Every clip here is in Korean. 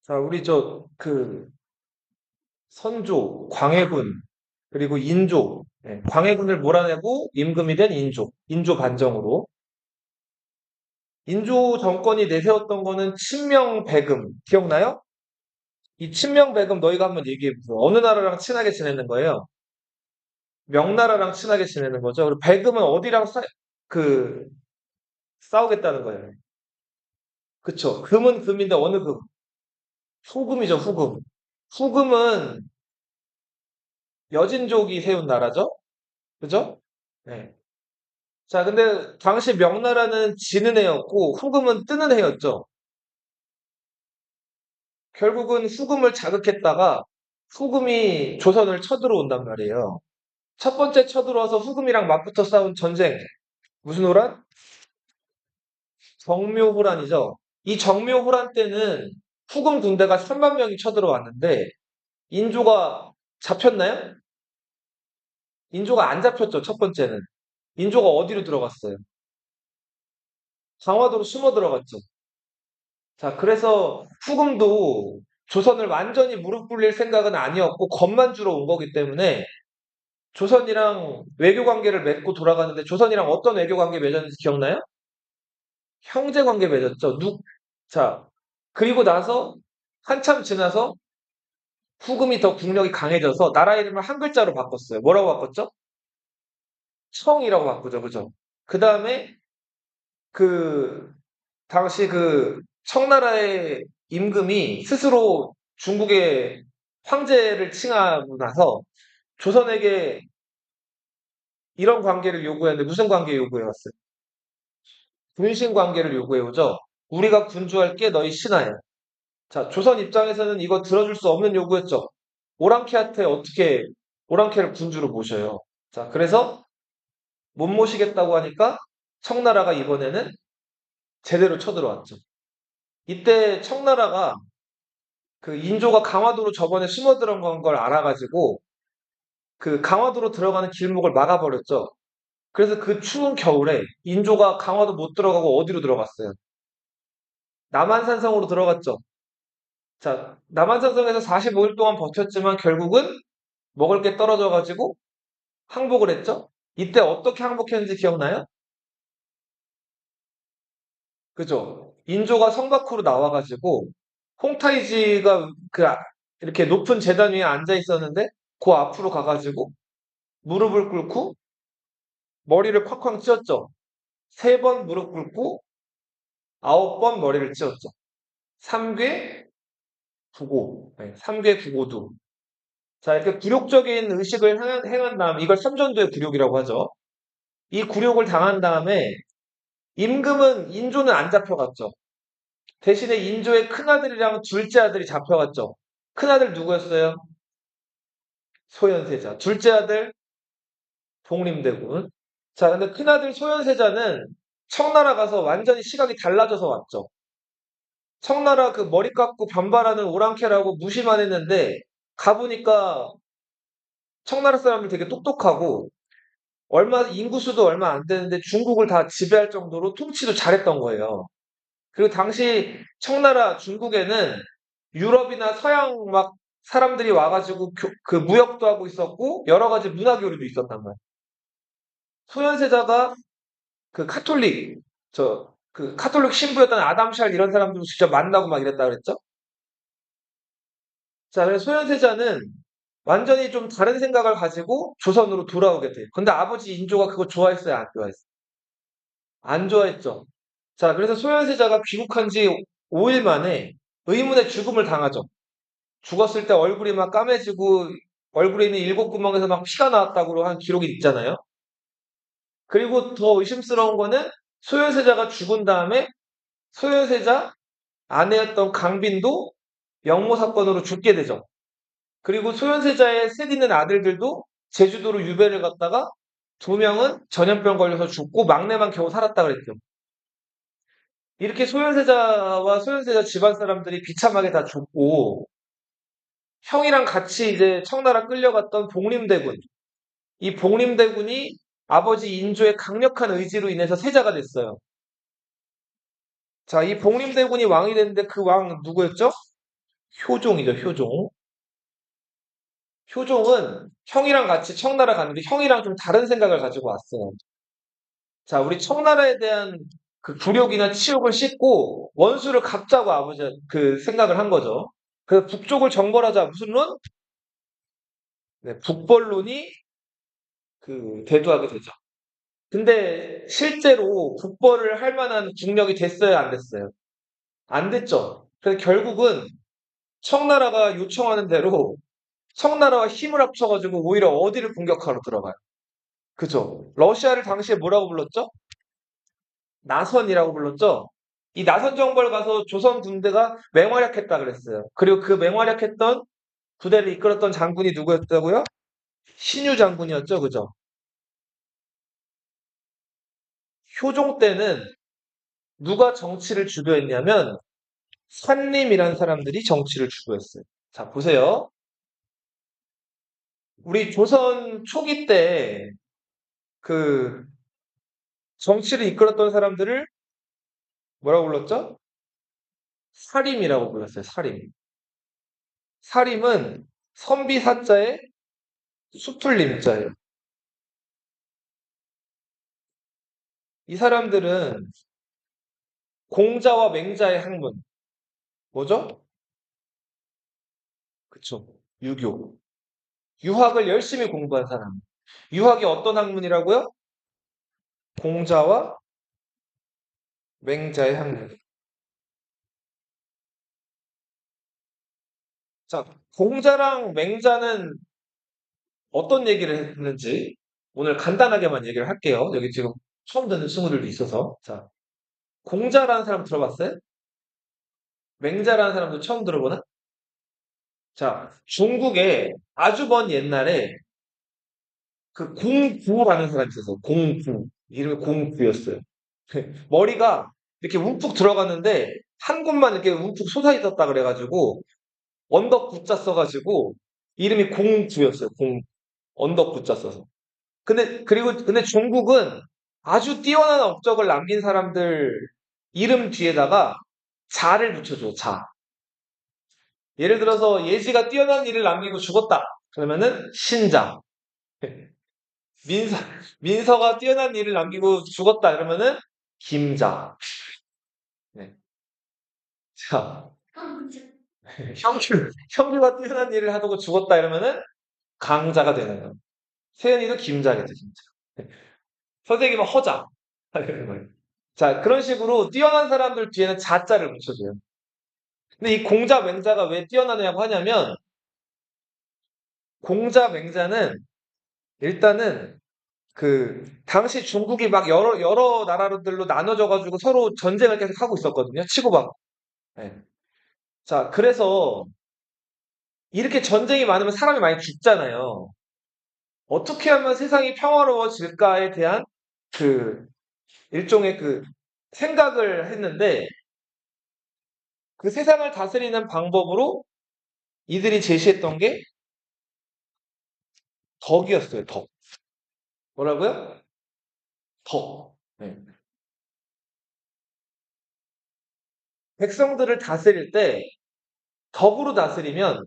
자, 우리 선조, 광해군, 그리고 인조, 광해군을 몰아내고 임금이 된 인조 반정으로. 인조 정권이 내세웠던 거는 친명배금, 기억나요? 이 친명배금 너희가 한번 얘기해보세요. 어느 나라랑 친하게 지내는 거예요? 명나라랑 친하게 지내는 거죠. 그리고 배금은 어디랑 그, 싸우겠다는 거예요. 그쵸. 금은 금인데 어느 금? 후금이죠, 후금. 후금은 여진족이 세운 나라죠? 그죠? 네. 자, 근데 당시 명나라는 지는 해였고 후금은 뜨는 해였죠. 결국은 후금을 자극했다가 후금이 조선을 쳐들어온단 말이에요. 첫 번째 쳐들어와서 후금이랑 맞붙어 싸운 전쟁. 무슨 호란? 정묘호란이죠. 이 정묘호란 때는 후금 군대가 3만 명이 쳐들어왔는데 인조가 잡혔나요? 인조가 안 잡혔죠, 첫 번째는. 인조가 어디로 들어갔어요? 강화도로 숨어 들어갔죠. 자, 그래서 후금도 조선을 완전히 무릎 꿇릴 생각은 아니었고 겁만 주러 온 거기 때문에 조선이랑 외교 관계를 맺고 돌아가는데 조선이랑 어떤 외교 관계 맺었는지 기억나요? 형제 관계 맺었죠. 자, 그리고 나서 한참 지나서 후금이 더 국력이 강해져서 나라 이름을 한 글자로 바꿨어요. 뭐라고 바꿨죠? 청이라고 바꾸죠. 그죠? 그 다음에 그 당시 그 청나라의 임금이 스스로 중국의 황제를 칭하고 나서 조선에게 이런 관계를 요구했는데 무슨 관계 요구해왔어요? 군신 관계를 요구해오죠. 우리가 군주할게 너희 신하야. 자, 조선 입장에서는 이거 들어줄 수 없는 요구였죠. 오랑캐한테 어떻게 오랑캐를 군주로 모셔요. 자, 그래서 못 모시겠다고 하니까 청나라가 이번에는 제대로 쳐들어왔죠. 이때 청나라가 그 인조가 강화도로 저번에 숨어 들어간 걸 알아가지고 그 강화도로 들어가는 길목을 막아버렸죠. 그래서 그 추운 겨울에 인조가 강화도 못 들어가고 어디로 들어갔어요? 남한산성으로 들어갔죠. 자, 남한산성에서 45일 동안 버텼지만 결국은 먹을 게 떨어져가지고 항복을 했죠. 이때 어떻게 항복했는지 기억나요? 그죠? 인조가 성 밖으로 나와가지고 홍타이지가 이렇게 높은 재단 위에 앉아 있었는데 그 앞으로 가가지고 무릎을 꿇고 머리를 콱콱 찧었죠. 세 번 무릎 꿇고 9번 머리를 찧었죠. 삼괴 구고, 네, 삼괴 구고두. 자, 이렇게 굴욕적인 의식을 행한 다음, 이걸 삼전도의 굴욕이라고 하죠. 이 굴욕을 당한 다음에 임금은 인조는 안 잡혀갔죠. 대신에 인조의 큰아들이랑 둘째 아들이 잡혀갔죠. 큰아들 누구였어요? 소현세자. 둘째 아들 복림대군. 자, 근데 큰아들 소현세자는 청나라 가서 완전히 시각이 달라져서 왔죠. 청나라 그 머리 깎고 반발하는 오랑캐라고 무시만 했는데 가보니까 청나라 사람들 되게 똑똑하고 인구수도 얼마 안 되는데 중국을 다 지배할 정도로 통치도 잘했던 거예요. 그리고 당시 청나라 중국에는 유럽이나 서양 막 사람들이 와가지고 그 무역도 하고 있었고 여러 가지 문화 교류도 있었단 말이에요. 소현세자가 그 카톨릭 신부였던 아담샬 이런 사람들 직접 만나고 막 이랬다 그랬죠? 자, 그래서 소현세자는 완전히 좀 다른 생각을 가지고 조선으로 돌아오게 돼요. 근데 아버지 인조가 그거 좋아했어요? 안 좋아했어요? 안 좋아했죠. 자, 그래서 소현세자가 귀국한 지 5일 만에 의문의 죽음을 당하죠. 죽었을 때 얼굴이 막 까매지고 얼굴에 있는 일곱 구멍에서 막 피가 나왔다고 한 기록이 있잖아요. 그리고 더 의심스러운 거는 소현세자가 죽은 다음에 소현세자 아내였던 강빈도 영모 사건으로 죽게 되죠. 그리고 소현세자의 셋 있는 아들들도 제주도로 유배를 갔다가 두 명은 전염병 걸려서 죽고 막내만 겨우 살았다 그랬죠. 이렇게 소현세자와 소현세자 집안 사람들이 비참하게 다 죽고 형이랑 같이 이제 청나라 끌려갔던 복림대군. 이 복림대군이 아버지 인조의 강력한 의지로 인해서 세자가 됐어요. 자, 이 복림대군이 왕이 됐는데 그 왕 누구였죠? 효종이죠, 효종. 효종은 형이랑 같이 청나라 갔는데 형이랑 좀 다른 생각을 가지고 왔어요. 자, 우리 청나라에 대한 그 굴욕이나 치욕을 씻고 원수를 갚자고 아버지 그 생각을 한 거죠. 그래서 북쪽을 정벌하자. 무슨 론? 네, 북벌론이 그 대두하게 되죠. 근데 실제로 북벌을 할 만한 국력이 됐어요, 안 됐어요? 안 됐죠. 그래서 결국은 청나라가 요청하는 대로 청나라와 힘을 합쳐가지고 오히려 어디를 공격하러 들어가요? 그죠? 러시아를 당시에 뭐라고 불렀죠? 나선이라고 불렀죠? 이 나선 정벌 가서 조선 군대가 맹활약했다 그랬어요. 그리고 그 맹활약했던 부대를 이끌었던 장군이 누구였다고요? 신유 장군이었죠, 그죠? 효종 때는 누가 정치를 주도했냐면 산림이라는 사람들이 정치를 주도했어요. 자, 보세요. 우리 조선 초기 때 그 정치를 이끌었던 사람들을 뭐라고 불렀죠? 사림이라고 불렀어요. 사림. 사림은 선비사자에 수풀림자예요. 이 사람들은 공자와 맹자의 학문. 뭐죠? 그쵸. 유교. 유학을 열심히 공부한 사람. 유학이 어떤 학문이라고요? 공자와 맹자의 학문. 자, 공자랑 맹자는 어떤 얘기를 했는지 오늘 간단하게만 얘기를 할게요. 여기 지금 처음 듣는 친구들도 있어서. 자, 공자라는 사람 들어봤어요? 맹자라는 사람도 처음 들어보나? 자, 중국에 아주 먼 옛날에 그 공구라는 사람이 있었어. 공구. 이름이 공구였어요. 머리가 이렇게 움푹 들어갔는데 한 곳만 이렇게 움푹 솟아 있었다 그래가지고 언덕 구자 써가지고 이름이 공구였어요. 공 언덕 구자 써서. 근데 중국은 아주 뛰어난 업적을 남긴 사람들 이름 뒤에다가 자를 붙여줘. 자. 예를 들어서 예지가 뛰어난 일을 남기고 죽었다. 그러면은 신자. 민서 민서가 뛰어난 일을 남기고 죽었다. 그러면은 김자. 네. 자, 형규가 뛰어난 일을 하고 죽었다. 이러면은 강자가 되는 거예요. 세연이도 김자겠죠, 진짜. 선생님은 허자. 이런 거예요. 자, 그런 식으로 뛰어난 사람들 뒤에는 자자를 붙여줘요. 근데 이 공자, 맹자가 왜 뛰어나냐고 하냐면, 공자, 맹자는 일단은 그, 당시 중국이 막 여러 나라들로 나눠져가지고 서로 전쟁을 계속 하고 있었거든요. 치고받고. 네. 자, 그래서 이렇게 전쟁이 많으면 사람이 많이 죽잖아요. 어떻게 하면 세상이 평화로워질까에 대한 그 일종의 그 생각을 했는데 그 세상을 다스리는 방법으로 이들이 제시했던 게 덕이었어요, 덕. 뭐라고요? 덕. 네. 백성들을 다스릴 때 덕으로 다스리면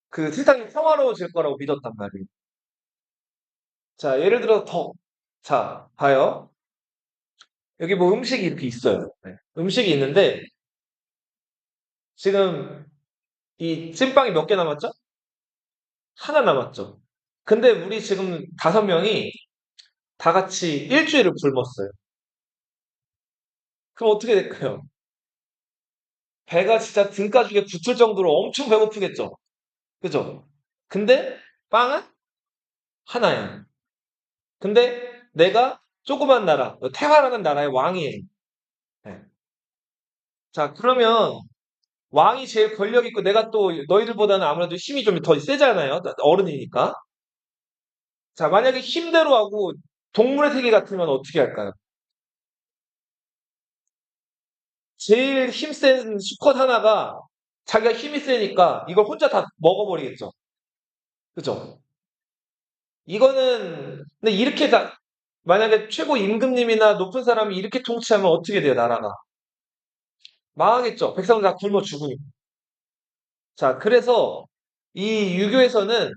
그 세상이 평화로워질 거라고 믿었단 말이에요. 자, 예를 들어 덕. 자, 봐요. 여기 뭐 음식이 이렇게 있어요. 네. 음식이 있는데 지금 이 찐빵이 몇 개 남았죠? 하나 남았죠. 근데 우리 지금 5명이 다 같이 일주일을 굶었어요. 그럼 어떻게 될까요? 배가 진짜 등가죽에 붙을 정도로 엄청 배고프겠죠? 그죠? 근데 빵은 하나야. 근데 내가 조그만 나라, 태화라는 나라의 왕이에요. 네. 자, 그러면 왕이 제일 권력 있고 내가 또 너희들보다는 아무래도 힘이 좀 더 세잖아요. 어른이니까. 자, 만약에 힘대로 하고 동물의 세계 같으면 어떻게 할까요? 제일 힘센 수컷 하나가 자기가 힘이 세니까 이걸 혼자 다 먹어버리겠죠. 그죠? 근데 이렇게 만약에 최고 임금님이나 높은 사람이 이렇게 통치하면 어떻게 돼요, 나라가? 망하겠죠. 백성들 다 굶어 죽으니까. 자, 그래서 이 유교에서는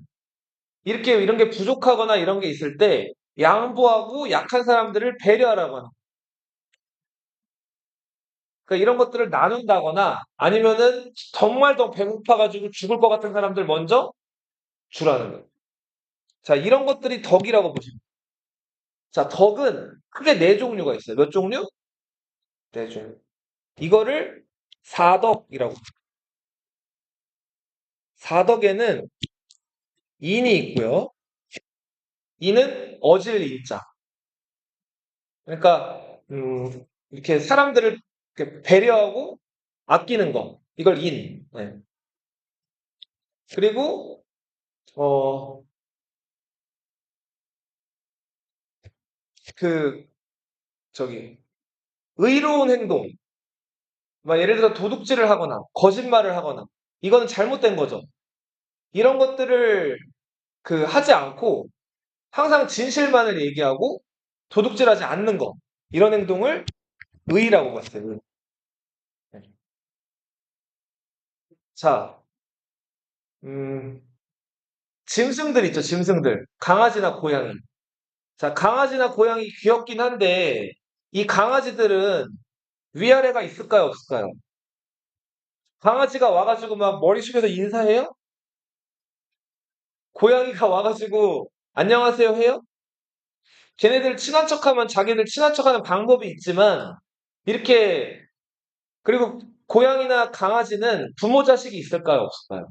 이렇게 이런 게 부족하거나 이런 게 있을 때 양보하고 약한 사람들을 배려하라고 하는. 그러니까 이런 것들을 나눈다거나 아니면은 정말 더 배고파가지고 죽을 것 같은 사람들 먼저 주라는 거예요. 자, 이런 것들이 덕이라고 보시면 돼요. 자, 덕은 크게 네 종류가 있어요. 몇 종류? 네 종류. 이거를 사덕이라고. 사덕에는 인이 있고요. 인은 어질 인자. 그러니까 이렇게 사람들을 이렇게 배려하고 아끼는 거. 이걸 인. 네. 그리고 어, 그 저기 의로운 행동. 막 예를 들어 도둑질을 하거나 거짓말을 하거나 이거는 잘못된 거죠. 이런 것들을 하지 않고 항상 진실만을 얘기하고 도둑질하지 않는 거. 이런 행동을 의라고 봤어요. 의. 네. 자, 음, 짐승들 있죠, 짐승들. 강아지나 고양이. 자, 강아지나 고양이 귀엽긴 한데, 이 강아지들은 위아래가 있을까요, 없을까요? 강아지가 와가지고 막 머리 숙여서 인사해요? 고양이가 와가지고 안녕하세요 해요? 걔네들 친한 척하면 자기들 친한 척하는 방법이 있지만, 이렇게, 그리고 고양이나 강아지는 부모 자식이 있을까요, 없을까요?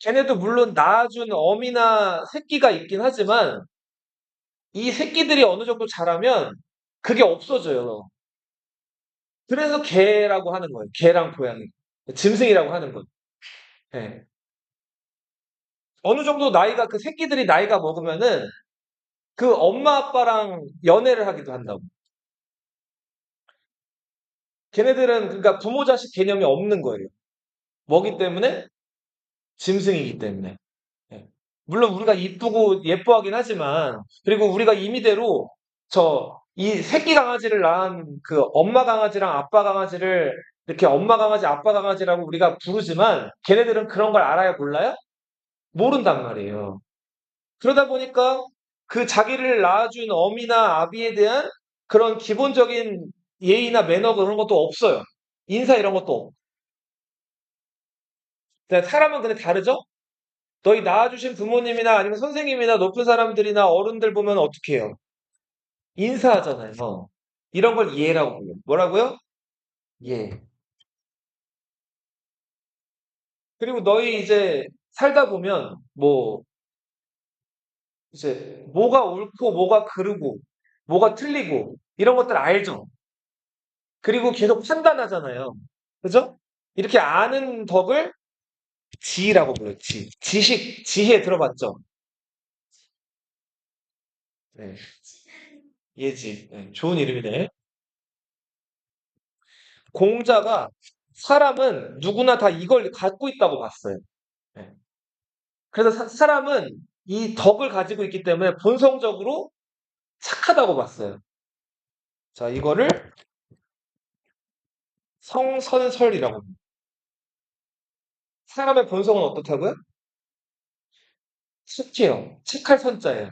걔네도 물론 낳아준 어미나 새끼가 있긴 하지만, 이 새끼들이 어느 정도 자라면 그게 없어져요. 그래서 개라고 하는 거예요. 개랑 고양이. 짐승이라고 하는 거예요. 예. 어느 정도 나이가, 그 새끼들이 나이가 먹으면은 그 엄마 아빠랑 연애를 하기도 한다고. 걔네들은 그러니까 부모 자식 개념이 없는 거예요. 뭐기 때문에? 짐승이기 때문에. 예. 물론 우리가 이쁘고 예뻐하긴 하지만, 그리고 우리가 임의대로 이 새끼 강아지를 낳은 그 엄마 강아지랑 아빠 강아지를 이렇게 엄마 강아지, 아빠 강아지라고 우리가 부르지만 걔네들은 그런 걸 알아요, 몰라요? 모른단 말이에요. 그러다 보니까 그 자기를 낳아준 어미나 아비에 대한 그런 기본적인 예의나 매너 그런 것도 없어요. 인사 이런 것도 없고. 사람은 근데 다르죠? 너희 낳아주신 부모님이나 아니면 선생님이나 높은 사람들이나 어른들 보면 어떻게 해요? 인사하잖아요. 이런 걸 예라고 불러요. 뭐라고요? 예. 그리고 너희 이제 살다 보면 뭐 이제 뭐가 옳고 뭐가 그르고 뭐가 틀리고 이런 것들 알죠? 그리고 계속 판단하잖아요. 그죠? 이렇게 아는 덕을 지라고 불러요. 지. 지식, 지혜 들어봤죠? 네. 예지. 네, 좋은 이름이네. 공자가 사람은 누구나 다 이걸 갖고 있다고 봤어요. 네. 그래서 사람은 이 덕을 가지고 있기 때문에 본성적으로 착하다고 봤어요. 자, 이거를 성선설이라고 합니다. 사람의 본성은 어떻다고요? 착해요. 착할 선자예요.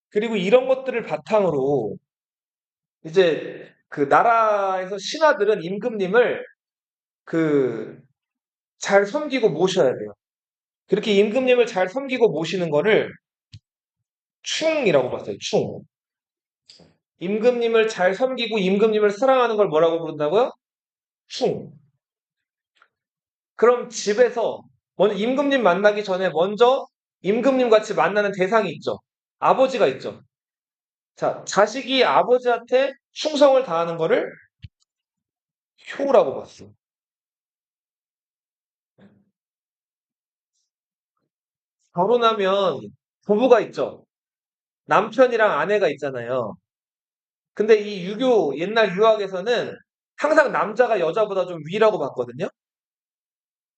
그리고 이런 것들을 바탕으로 이제 그 나라에서 신하들은 임금님을 그 잘 섬기고 모셔야 돼요. 그렇게 임금님을 잘 섬기고 모시는 거를 충이라고 봤어요. 충. 임금님을 잘 섬기고 임금님을 사랑하는 걸 뭐라고 부른다고요? 충. 그럼 집에서 먼저 임금님 만나기 전에 먼저 임금님 같이 만나는 대상이 있죠. 아버지가 있죠. 자, 자식이 아버지한테 충성을 다하는 거를 효라고 봤어요. 결혼하면 부부가 있죠. 남편이랑 아내가 있잖아요. 근데 이 옛날 유학에서는 항상 남자가 여자보다 좀 위라고 봤거든요.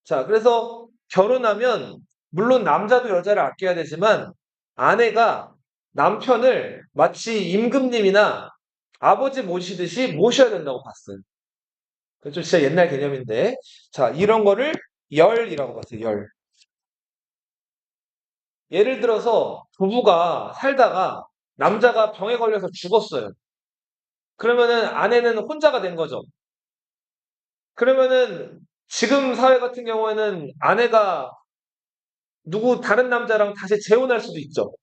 자, 그래서 결혼하면 물론 남자도 여자를 아껴야 되지만 아내가 남편을 마치 임금님이나 아버지 모시듯이 모셔야 된다고 봤어요. 그좀 진짜 옛날 개념인데. 자, 이런 거를 열이라고 봤어요. 열. 예를 들어서 부부가 살다가 남자가 병에 걸려서 죽었어요. 그러면은 아내는 혼자가 된 거죠. 그러면은 지금 사회 같은 경우에는 아내가 누구 다른 남자랑 다시 재혼할 수도 있죠.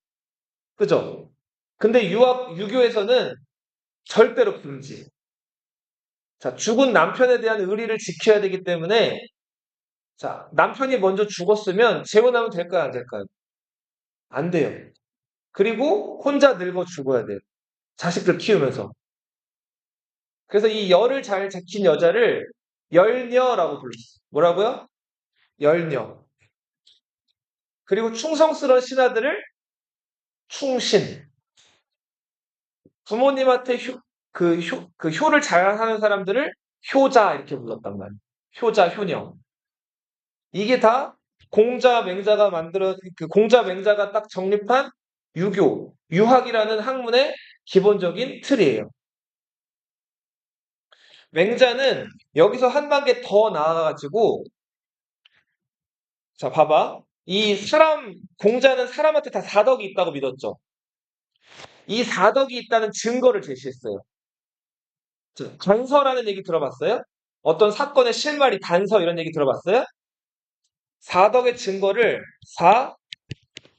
그죠? 근데 유교에서는 절대로 금지. 자, 죽은 남편에 대한 의리를 지켜야 되기 때문에, 자, 남편이 먼저 죽었으면 재혼하면 될까요, 안 될까요? 안 돼요. 그리고 혼자 늙어 죽어야 돼요. 자식들 키우면서. 그래서 이 열을 잘 지킨 여자를 열녀라고 불렀어요. 뭐라고요? 열녀. 그리고 충성스러운 신하들을 충신. 부모님한테 그 효를 잘 하는 사람들을 효자 이렇게 불렀단 말이에요. 효자, 효녀. 이게 다 공자 맹자가 딱 정립한 유교, 유학이라는 학문의 기본적인 틀이에요. 맹자는 여기서 한 단계 더 나아가가지고, 자, 봐봐. 공자는 사람한테 다 사덕이 있다고 믿었죠. 이 사덕이 있다는 증거를 제시했어요. 자, 단서라는 얘기 들어봤어요? 어떤 사건의 실마리, 단서 이런 얘기 들어봤어요? 사덕의 증거를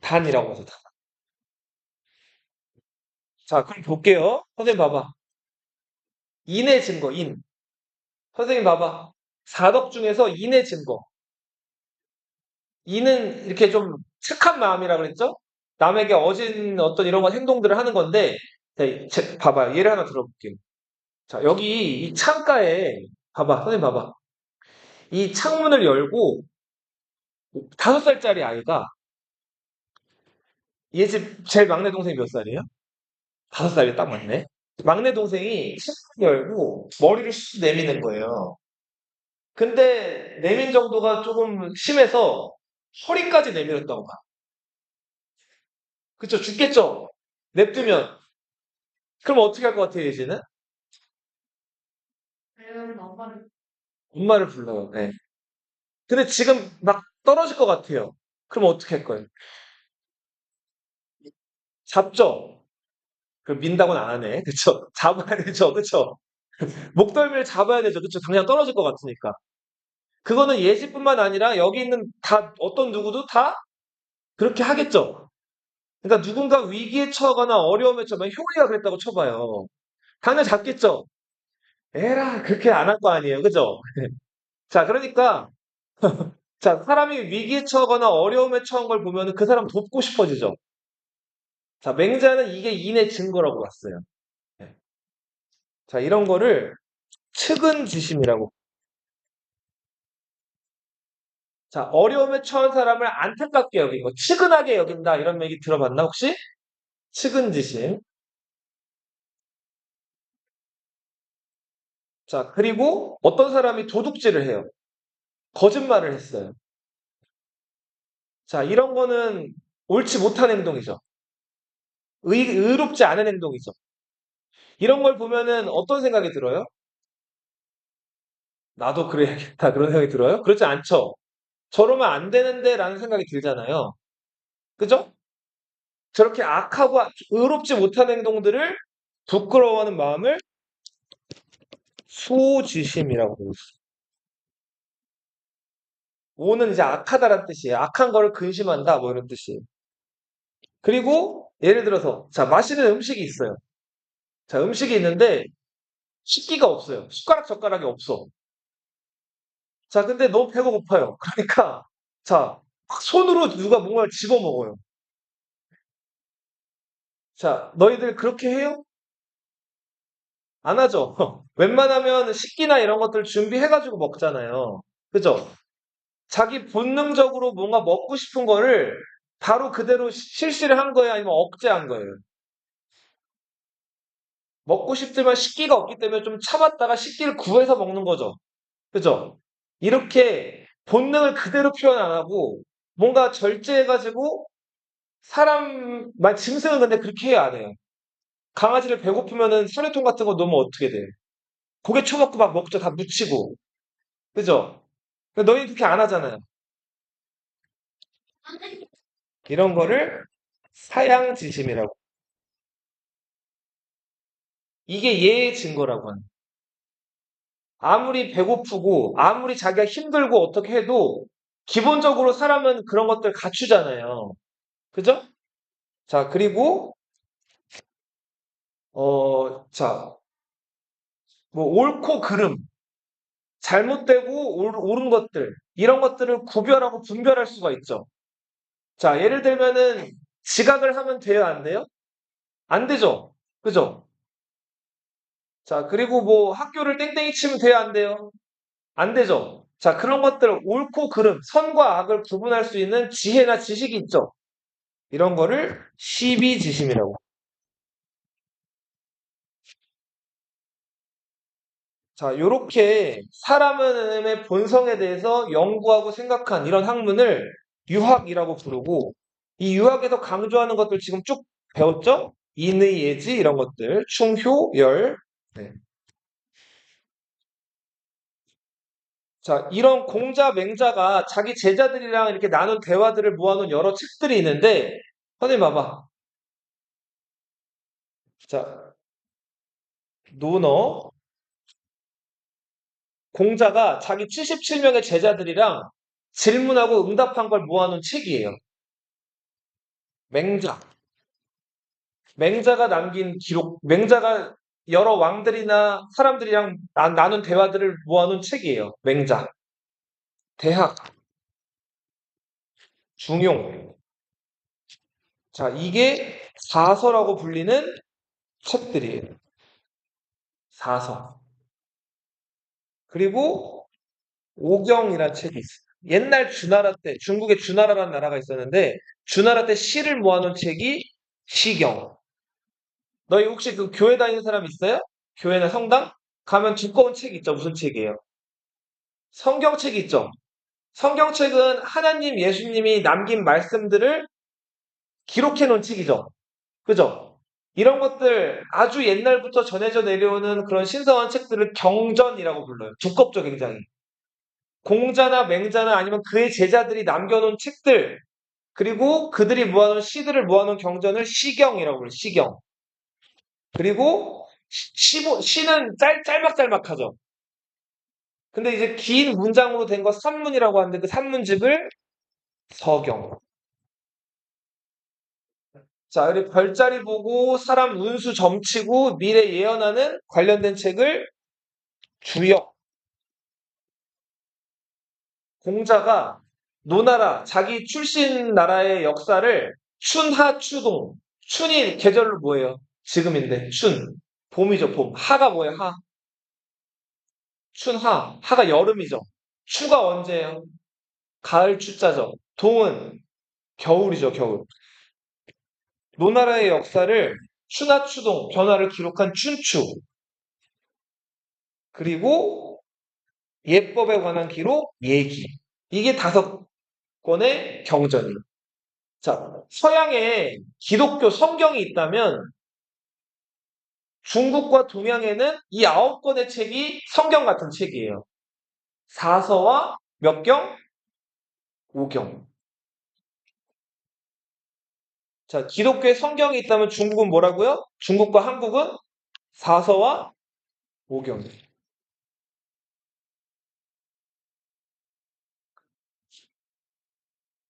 사단이라고 해서. 자, 그럼 볼게요. 선생님 봐봐. 인의 증거, 인. 선생님 봐봐. 사덕 중에서 인의 증거. 인은 이렇게 좀 착한 마음이라 그랬죠? 남에게 어진 어떤 이런 행동들을 하는 건데, 자, 봐봐요. 예를 하나 들어볼게요. 자, 여기 이 창가에, 봐봐. 선생님 봐봐. 이 창문을 열고, 5살짜리 아이가, 얘 집 제일 막내 동생이 몇 살이에요? 5살이 딱 맞네. 막내 동생이 창문을 열고 머리를 쑥 내미는 거예요. 근데 내민 정도가 조금 심해서 허리까지 내밀었다고 봐. 그쵸? 죽겠죠? 냅두면. 그럼 어떻게 할 것 같아요, 예지는? 엄마를 불러요. 네. 근데 지금 막 떨어질 것 같아요. 그럼 어떻게 할 거예요? 잡죠? 그 민다고는 안 하네. 그쵸? 잡아야 되죠. 그쵸? 목덜미를 잡아야 되죠. 그쵸? 당장 떨어질 것 같으니까. 그거는 예지뿐만 아니라 여기 있는 다, 어떤 누구도 다 그렇게 하겠죠? 그러니까 누군가 위기에 처하거나 어려움에 처하면 효리가 그랬다고 쳐봐요. 당장 잡겠죠? 에라, 그렇게 안 할 거 아니에요. 그죠? 자, 그러니까, 자, 사람이 위기에 처하거나 어려움에 처한 걸 보면 그 사람 돕고 싶어지죠. 자, 맹자는 이게 인의 증거라고 봤어요. 네. 자, 이런 거를 측은지심이라고. 자, 어려움에 처한 사람을 안타깝게 여기고, 측은하게 여긴다. 이런 얘기 들어봤나, 혹시? 측은지심. 자, 그리고 어떤 사람이 도둑질을 해요. 거짓말을 했어요. 자, 이런 거는 옳지 못한 행동이죠. 의롭지 않은 행동이죠. 이런 걸 보면은 어떤 생각이 들어요? 나도 그래야겠다. 그런 생각이 들어요? 그렇지 않죠. 저러면 안 되는데 라는 생각이 들잖아요. 그죠? 저렇게 악하고 의롭지 못한 행동들을 부끄러워하는 마음을 수지심이라고 부르죠. 오는 이제 악하다라는 뜻이에요. 악한 거를 근심한다 뭐 이런 뜻이에요. 그리고 예를 들어서 자 마시는 음식이 있어요. 자 음식이 있는데 식기가 없어요. 숟가락 젓가락이 없어. 자 근데 너무 배가 고파요. 그러니까 자 막 손으로 누가 뭔가를 집어 먹어요. 자 너희들 그렇게 해요? 안 하죠. 웬만하면 식기나 이런 것들 준비해가지고 먹잖아요. 그죠? 자기 본능적으로 뭔가 먹고 싶은 거를 바로 그대로 실시를 한 거예요? 아니면 억제한 거예요? 먹고 싶지만 식기가 없기 때문에 좀 참았다가 식기를 구해서 먹는 거죠. 그죠? 이렇게 본능을 그대로 표현 안 하고 뭔가 절제해가지고 짐승은 근데 그렇게 해야 안 해요. 강아지를 배고프면은 사료통 같은 거 넣으면 어떻게 돼? 고개 쳐먹고 막 먹죠. 다 묻히고. 그죠? 근데 너희는 그렇게 안 하잖아요. 이런 거를 사양지심이라고. 이게 예의 증거라고 하는. 아무리 배고프고 아무리 자기가 힘들고 어떻게 해도 기본적으로 사람은 그런 것들 갖추잖아요. 그죠? 자, 그리고 자, 뭐 옳고 그름, 잘못되고 옳은 것들 이런 것들을 구별하고 분별할 수가 있죠. 자, 예를 들면은 지각을 하면 돼요, 안 돼요? 안 되죠. 그죠? 자, 그리고 뭐 학교를 땡땡이 치면 돼요, 안 돼요? 안 되죠. 자, 그런 것들 옳고 그름, 선과 악을 구분할 수 있는 지혜나 지식이 있죠. 이런 거를 시비지심이라고. 자, 요렇게 사람의 본성에 대해서 연구하고 생각한 이런 학문을 유학이라고 부르고, 이 유학에서 강조하는 것들 지금 쭉 배웠죠? 인의, 예지 이런 것들, 충효, 열. 네. 자, 이런 공자, 맹자가 자기 제자들이랑 이렇게 나눈 대화들을 모아놓은 여러 책들이 있는데, 선생님 봐봐. 자, 논어, 공자가 자기 77명의 제자들이랑 질문하고 응답한 걸 모아놓은 책이에요. 맹자. 맹자가 남긴 기록, 맹자가 여러 왕들이나 사람들이랑 나눈 대화들을 모아놓은 책이에요. 맹자. 대학, 중용. 자, 이게 사서라고 불리는 책들이에요. 사서. 그리고 오경이라는 책이 있어요. 옛날 주나라 때, 중국에 주나라라는 나라가 있었는데, 주나라 때 시를 모아놓은 책이 시경. 너희 혹시 그 교회 다니는 사람 있어요? 교회나 성당? 가면 두꺼운 책 있죠? 무슨 책이에요? 성경책 있죠? 성경책은 하나님, 예수님이 남긴 말씀들을 기록해 놓은 책이죠. 그죠? 이런 것들 아주 옛날부터 전해져 내려오는 그런 신성한 책들을 경전이라고 불러요. 두껍죠, 굉장히. 공자나 맹자나 아니면 그의 제자들이 남겨놓은 책들, 그리고 그들이 모아놓은 시들을 모아놓은 경전을 시경이라고 불러요. 시경. 그리고 시는 짤막짤막하죠. 근데 이제 긴 문장으로 된 거 산문이라고 하는데 그 산문집을 서경. 자, 그리고 별자리 보고 사람 운수 점치고 미래 예언하는 관련된 책을 주역. 공자가 노나라, 자기 출신 나라의 역사를 춘하, 추동. 춘이 계절로 뭐예요? 지금인데, 춘. 봄이죠, 봄. 하가 뭐예요, 하? 춘하. 하가 여름이죠. 추가 언제예요? 가을 추자죠. 동은 겨울이죠, 겨울. 노나라의 역사를 춘하, 추동, 변화를 기록한 춘추. 그리고 예법에 관한 기록, 예기. 이게 5권의 경전이에요. 자, 서양에 기독교 성경이 있다면 중국과 동양에는 이 9권의 책이 성경 같은 책이에요. 사서와 몇 경? 5경. 자, 기독교에 성경이 있다면 중국은 뭐라고요? 중국과 한국은 사서와 5경.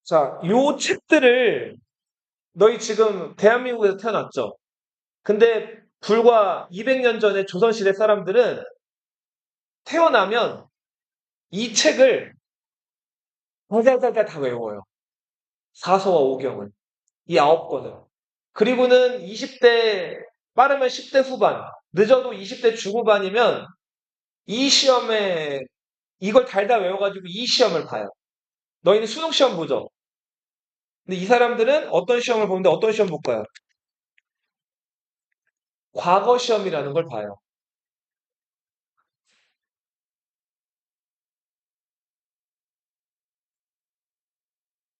자, 요 책들을 너희 지금 대한민국에서 태어났죠? 근데 불과 200년 전에 조선시대 사람들은 태어나면 이 책을 달달달달 다 외워요. 사서와 오경은. 이 9권을. 그리고는 20대, 빠르면 10대 후반, 늦어도 20대 중후반이면 이 시험에 이걸 달달 외워가지고 이 시험을 봐요. 너희는 수능 시험 보죠? 근데 이 사람들은 어떤 시험을 보는데 어떤 시험 볼까요? 과거 시험이라는 걸 봐요.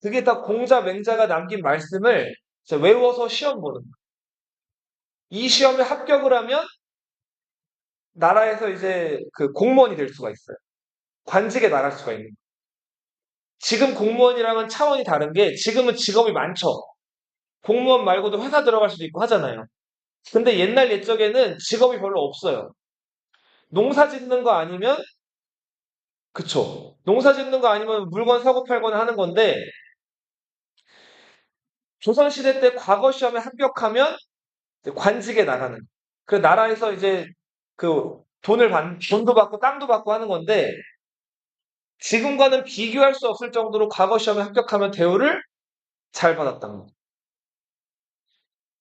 그게 다 공자, 맹자가 남긴 말씀을 외워서 시험 보는 거예요. 이 시험에 합격을 하면 나라에서 이제 그 공무원이 될 수가 있어요. 관직에 나갈 수가 있는 거예요. 지금 공무원이랑은 차원이 다른 게 지금은 직업이 많죠. 공무원 말고도 회사 들어갈 수도 있고 하잖아요. 근데 옛날 옛적에는 직업이 별로 없어요. 농사 짓는 거 아니면 그쵸. 농사 짓는 거 아니면 물건 사고 팔거나 하는 건데 조선시대 때 과거 시험에 합격하면 이제 관직에 나가는 거예요. 그 나라에서 이제 그 돈도 받고 땅도 받고 하는 건데 지금과는 비교할 수 없을 정도로 과거 시험에 합격하면 대우를 잘 받았다는 거예요.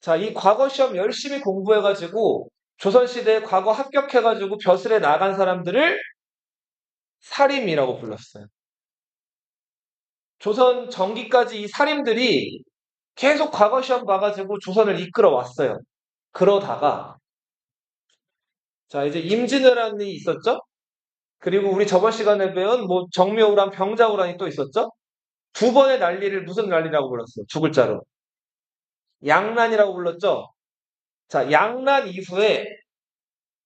자, 이 과거 시험 열심히 공부해가지고 조선시대에 과거 합격해가지고 벼슬에 나간 사람들을 사림이라고 불렀어요. 조선 전기까지 이 사림들이 계속 과거 시험 봐가지고 조선을 이끌어 왔어요. 그러다가 자 이제 임진왜란이 있었죠. 그리고 우리 저번 시간에 배운 뭐 정묘우란, 병자호란이 또 있었죠. 두 번의 난리를 무슨 난리라고 불렀어요? 두 글자로 양난이라고 불렀죠. 자 양난 이후에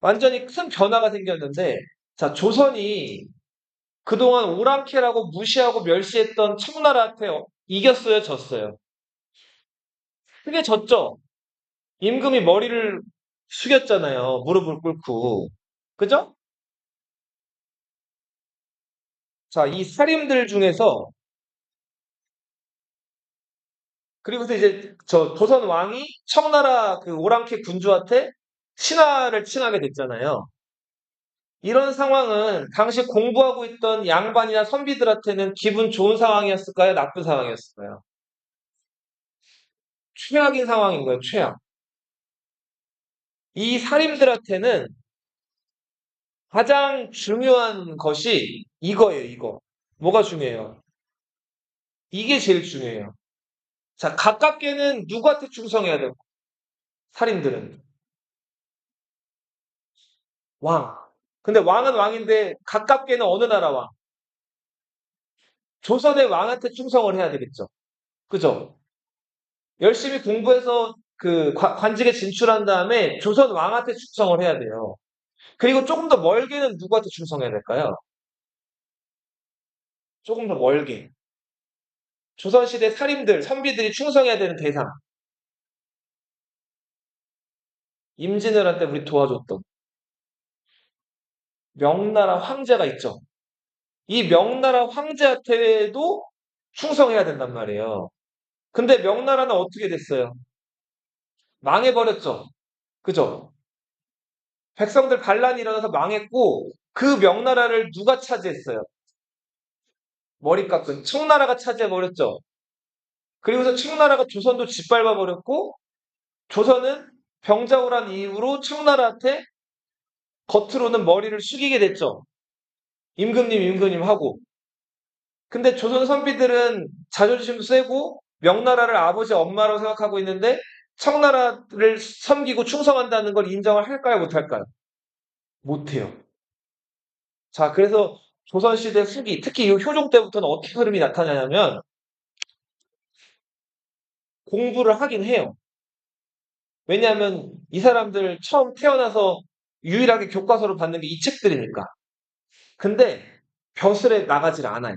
완전히 큰 변화가 생겼는데 자 조선이 그동안 오랑캐라고 무시하고 멸시했던 청나라한테 이겼어요, 졌어요? 크게 졌죠. 임금이 머리를 숙였잖아요. 무릎을 꿇고. 그죠? 자, 이 살인들 중에서 그리고서 이제 저 조선 왕이 청나라 그 오랑캐 군주한테 신하를 칭하게 됐잖아요. 이런 상황은 당시 공부하고 있던 양반이나 선비들한테는 기분 좋은 상황이었을까요? 나쁜 상황이었을까요? 최악인 상황인 거예요, 최악. 이 살인들한테는 가장 중요한 것이 이거예요, 이거. 뭐가 중요해요? 이게 제일 중요해요. 자, 가깝게는 누구한테 충성해야 되고, 살인들은? 왕. 근데 왕은 왕인데, 가깝게는 어느 나라 왕? 조선의 왕한테 충성을 해야 되겠죠. 그죠? 열심히 공부해서 그 관직에 진출한 다음에 조선 왕한테 충성을 해야 돼요. 그리고 조금 더 멀게는 누구한테 충성해야 될까요? 조금 더 멀게. 조선시대 살인들, 선비들이 충성해야 되는 대상. 임진왜란 때 우리 도와줬던 명나라 황제가 있죠. 이 명나라 황제한테도 충성해야 된단 말이에요. 근데 명나라는 어떻게 됐어요? 망해버렸죠. 그죠? 백성들 반란이 일어나서 망했고 그 명나라를 누가 차지했어요? 머리 깎은 청나라가 차지해버렸죠. 그리고서 청나라가 조선도 짓밟아버렸고 조선은 병자호란 이후로 청나라한테 겉으로는 머리를 숙이게 됐죠. 임금님, 임금님 하고. 근데 조선 선비들은 자존심도 세고 명나라를 아버지 엄마로 생각하고 있는데 청나라를 섬기고 충성한다는 걸 인정을 할까요? 못할까요? 못해요. 자, 그래서 조선시대 후기, 특히 이 효종 때부터는 어떻게 흐름이 나타나냐면 공부를 하긴 해요. 왜냐하면 이 사람들 처음 태어나서 유일하게 교과서로 받는 게 이 책들이니까. 근데 벼슬에 나가질 않아요.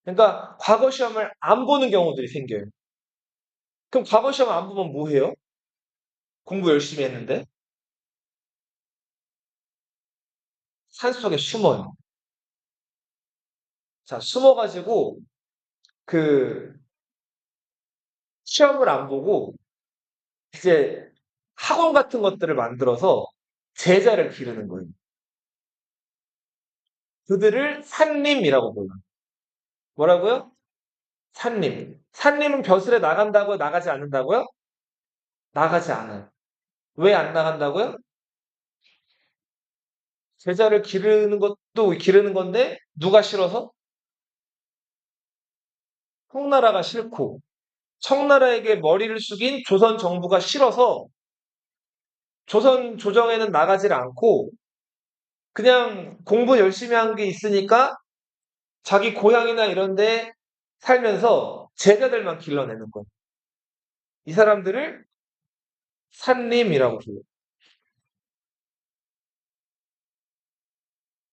그러니까 과거 시험을 안 보는 경우들이 생겨요. 그럼 과거 시험 안 보면 뭐 해요? 공부 열심히 했는데 산속에 숨어요. 자, 숨어가지고 그 시험을 안 보고 이제 학원 같은 것들을 만들어서 제자를 기르는 거예요. 그들을 산림이라고 불러요. 뭐라고요? 산림. 산림은 벼슬에 나간다고요? 나가지 않는다고요? 나가지 않아요. 왜 안 나간다고요? 제자를 기르는 것도 기르는 건데 누가 싫어서? 청나라가 싫고 청나라에게 머리를 숙인 조선 정부가 싫어서 조선 조정에는 나가질 않고 그냥 공부 열심히 한 게 있으니까 자기 고향이나 이런 데 살면서 제자들만 길러내는 거예요. 이 사람들을 산림이라고 불러요.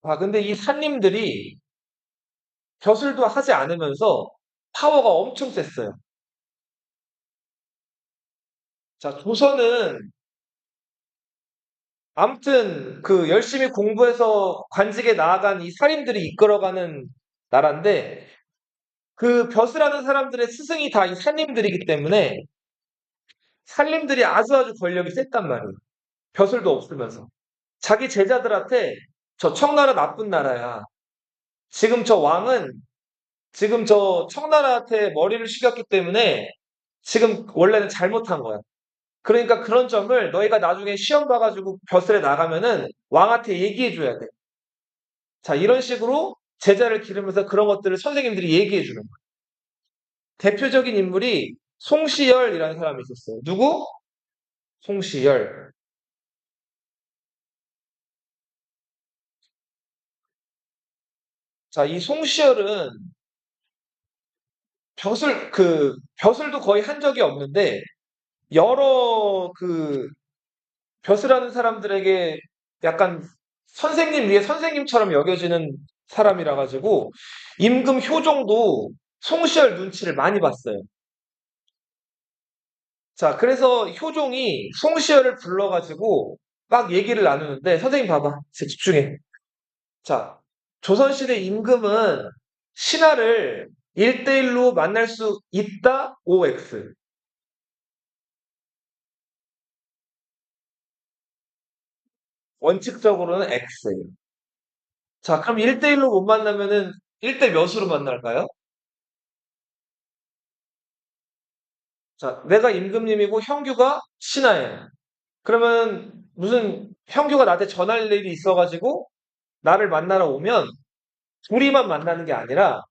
아, 근데 이 산림들이 벼슬도 하지 않으면서 파워가 엄청 셌어요. 자, 조선은 아무튼 그 열심히 공부해서 관직에 나아간 이 살인들이 이끌어가는 나라인데 그 벼슬하는 사람들의 스승이 다 이 산림들이기 때문에 산림들이 아주 아주 권력이 셌단 말이에요. 벼슬도 없으면서. 자기 제자들한테 저 청나라 나쁜 나라야. 지금 저 왕은 지금 저 청나라한테 머리를 숙였기 때문에 지금 원래는 잘못한 거야. 그러니까 그런 점을 너희가 나중에 시험 봐가지고 벼슬에 나가면은 왕한테 얘기해 줘야 돼. 자, 이런 식으로 제자를 기르면서 그런 것들을 선생님들이 얘기해 주는 거예요. 대표적인 인물이 송시열이라는 사람이 있었어요. 누구? 송시열. 자, 이 송시열은 벼슬도 거의 한 적이 없는데 여러 벼슬하는 사람들에게 약간 선생님 위에 선생님처럼 여겨지는 사람이라 가지고 임금 효종도 송시열 눈치를 많이 봤어요. 자, 그래서 효종이 송시열을 불러가지고 막 얘기를 나누는데 선생님 봐봐. 집중해. 자, 조선시대 임금은 신하를 1대1로 만날 수 있다, OX. 원칙적으로는 X예요. 자, 그럼 1대1로 못 만나면은 1대 몇으로 만날까요? 자, 내가 임금님이고 형규가 신하예요. 그러면 무슨 형규가 나한테 전할 일이 있어가지고 나를 만나러 오면 둘이만 만나는 게 아니라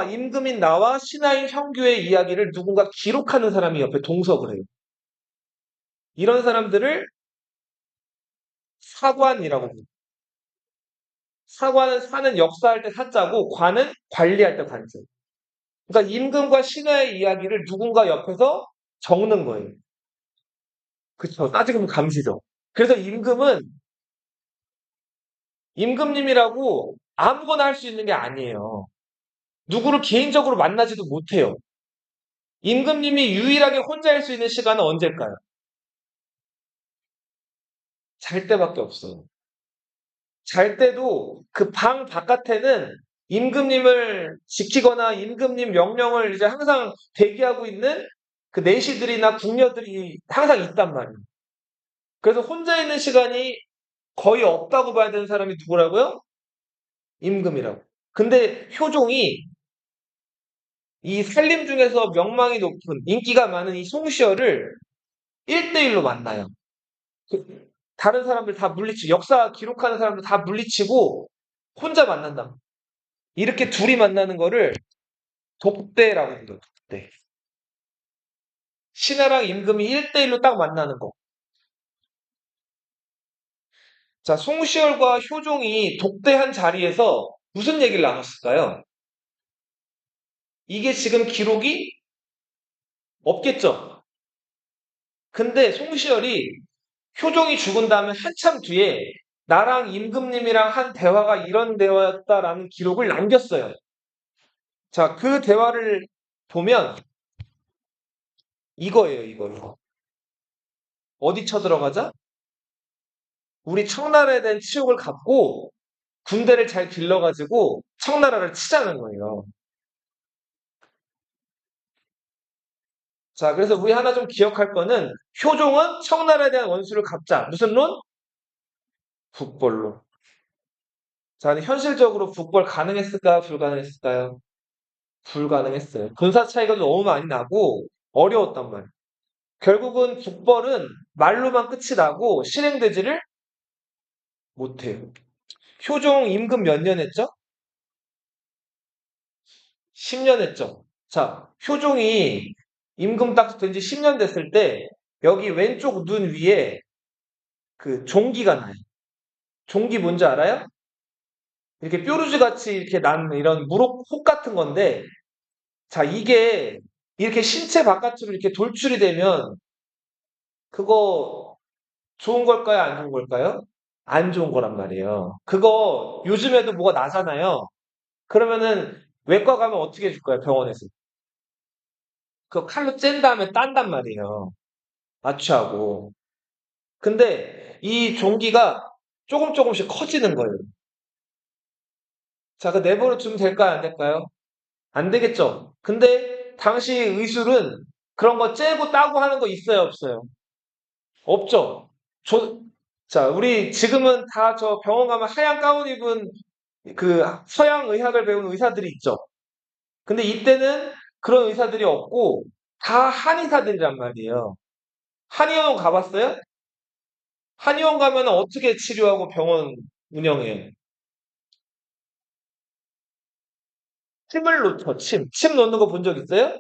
임금인 나와 신하인 형규의 이야기를 누군가 기록하는 사람이 옆에 동석을 해요. 이런 사람들을 사관이라고 합니다. 사관은 사는 역사할 때 사자고 관은 관리할 때 관자. 그러니까 임금과 신하의 이야기를 누군가 옆에서 적는 거예요. 그쵸. 따지고 보면 감시죠. 그래서 임금님이라고 아무거나 할 수 있는 게 아니에요. 누구를 개인적으로 만나지도 못해요. 임금님이 유일하게 혼자일 수 있는 시간은 언제일까요? 잘 때밖에 없어요. 잘 때도 그 방 바깥에는 임금님을 지키거나 임금님 명령을 이제 항상 대기하고 있는 그 내시들이나 궁녀들이 항상 있단 말이에요. 그래서 혼자 있는 시간이 거의 없다고 봐야 되는 사람이 누구라고요? 임금이라고. 근데 효종이 이 살림 중에서 명망이 높은 인기가 많은 이 송시열을 1대1로 만나요. 그 다른 사람들 다 물리치고 역사 기록하는 사람들 다 물리치고 혼자 만난다. 이렇게 둘이 만나는 거를 독대라고 불러요. 독대. 신하랑 임금이 1대1로 딱 만나는 거. 자, 송시열과 효종이 독대한 자리에서 무슨 얘기를 나눴을까요? 이게 지금 기록이 없겠죠. 근데 송시열이 효종이 죽은 다음에 한참 뒤에 나랑 임금님이랑 한 대화가 이런 대화였다라는 기록을 남겼어요. 자, 그 대화를 보면 이거예요, 이거. 어디 쳐들어가자? 우리 청나라에 대한 치욕을 갚고 군대를 잘 길러가지고 청나라를 치자는 거예요. 자, 그래서 우리 하나 좀 기억할 거는 효종은 청나라에 대한 원수를 갚자. 무슨 론? 북벌로. 자, 근데 현실적으로 북벌 가능했을까요? 불가능했을까요? 불가능했어요. 군사 차이가 너무 많이 나고 어려웠단 말이에요. 결국은 북벌은 말로만 끝이 나고 실행되지를 못해요. 효종 임금 몇 년 했죠? 10년 했죠. 자, 효종이 임금 딱 된 지 10년 됐을 때 여기 왼쪽 눈 위에 그 종기가 나요. 종기 뭔지 알아요? 이렇게 뾰루지 같이 이렇게 난 이런 무릎 혹 같은 건데 자, 이게 이렇게 신체 바깥으로 이렇게 돌출이 되면 그거 좋은 걸까요? 안 좋은 걸까요? 안 좋은 거란 말이에요. 그거 요즘에도 뭐가 나잖아요. 그러면은 외과 가면 어떻게 해줄 거예요? 병원에서. 그거 칼로 짠 다음에 딴단 말이에요. 마취하고. 근데 이 종기가 조금씩 커지는 거예요. 자, 그 내버려 두면 될까요? 안 될까요? 안 되겠죠. 근데 당시 의술은 그런 거 째고 따고 하는 거 있어요? 없어요? 없죠. 저, 자, 우리 지금은 다 저 병원 가면 하얀 가운 입은 그 서양 의학을 배운 의사들이 있죠. 근데 이때는 그런 의사들이 없고 다 한의사들이란 말이에요. 한의원 가봤어요? 한의원 가면 어떻게 치료하고 병원 운영해요? 침을 놓죠, 침. 침 놓는 거 본 적 있어요?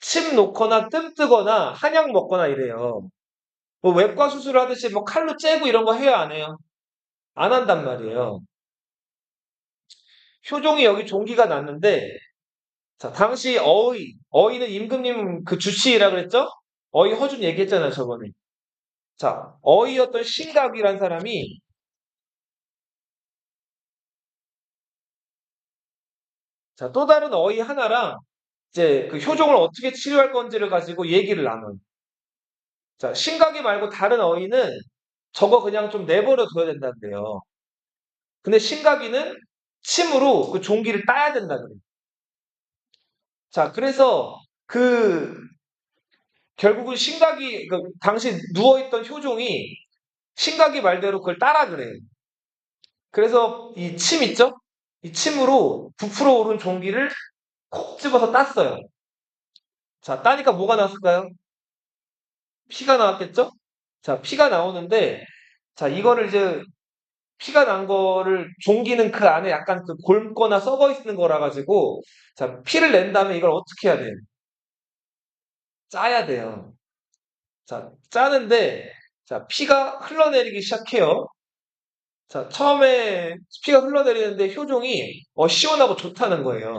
침 놓거나 뜸 뜨거나 한약 먹거나 이래요. 뭐 외과 수술 하듯이 뭐 칼로 째고 이런 거 해요, 안 해요? 안 한단 말이에요. 효종이 여기 종기가 났는데, 자, 당시 어의는 임금님 그 주치의라 그랬죠? 어의 허준 얘기했잖아요, 저번에. 자, 어의였던 신각이란 사람이, 자, 또 다른 어의 하나랑 이제 그 효종을 어떻게 치료할 건지를 가지고 얘기를 나눠요. 자, 신각이 말고 다른 어의는 저거 그냥 좀 내버려 둬야 된다는데요. 근데 신각이는 침으로 그 종기를 따야 된다 그래요. 자, 그래서 그 결국은 신각이 그 당시 누워있던 효종이 신각이 말대로 그걸 따라 그래요. 그래서 이 침 있죠? 이 침으로 부풀어 오른 종기를 콕 집어서 땄어요. 자, 따니까 뭐가 나왔을까요? 피가 나왔겠죠? 자, 피가 나오는데, 자, 이거를 이제 피가 난 거를 종기는 그 안에 약간 그 곪거나 썩어 있는 거라 가지고, 자, 피를 낸 다음에 이걸 어떻게 해야 돼요? 짜야 돼요. 자, 짜는데, 자, 피가 흘러내리기 시작해요. 자, 처음에 피가 흘러내리는데 효종이 시원하고 좋다는 거예요.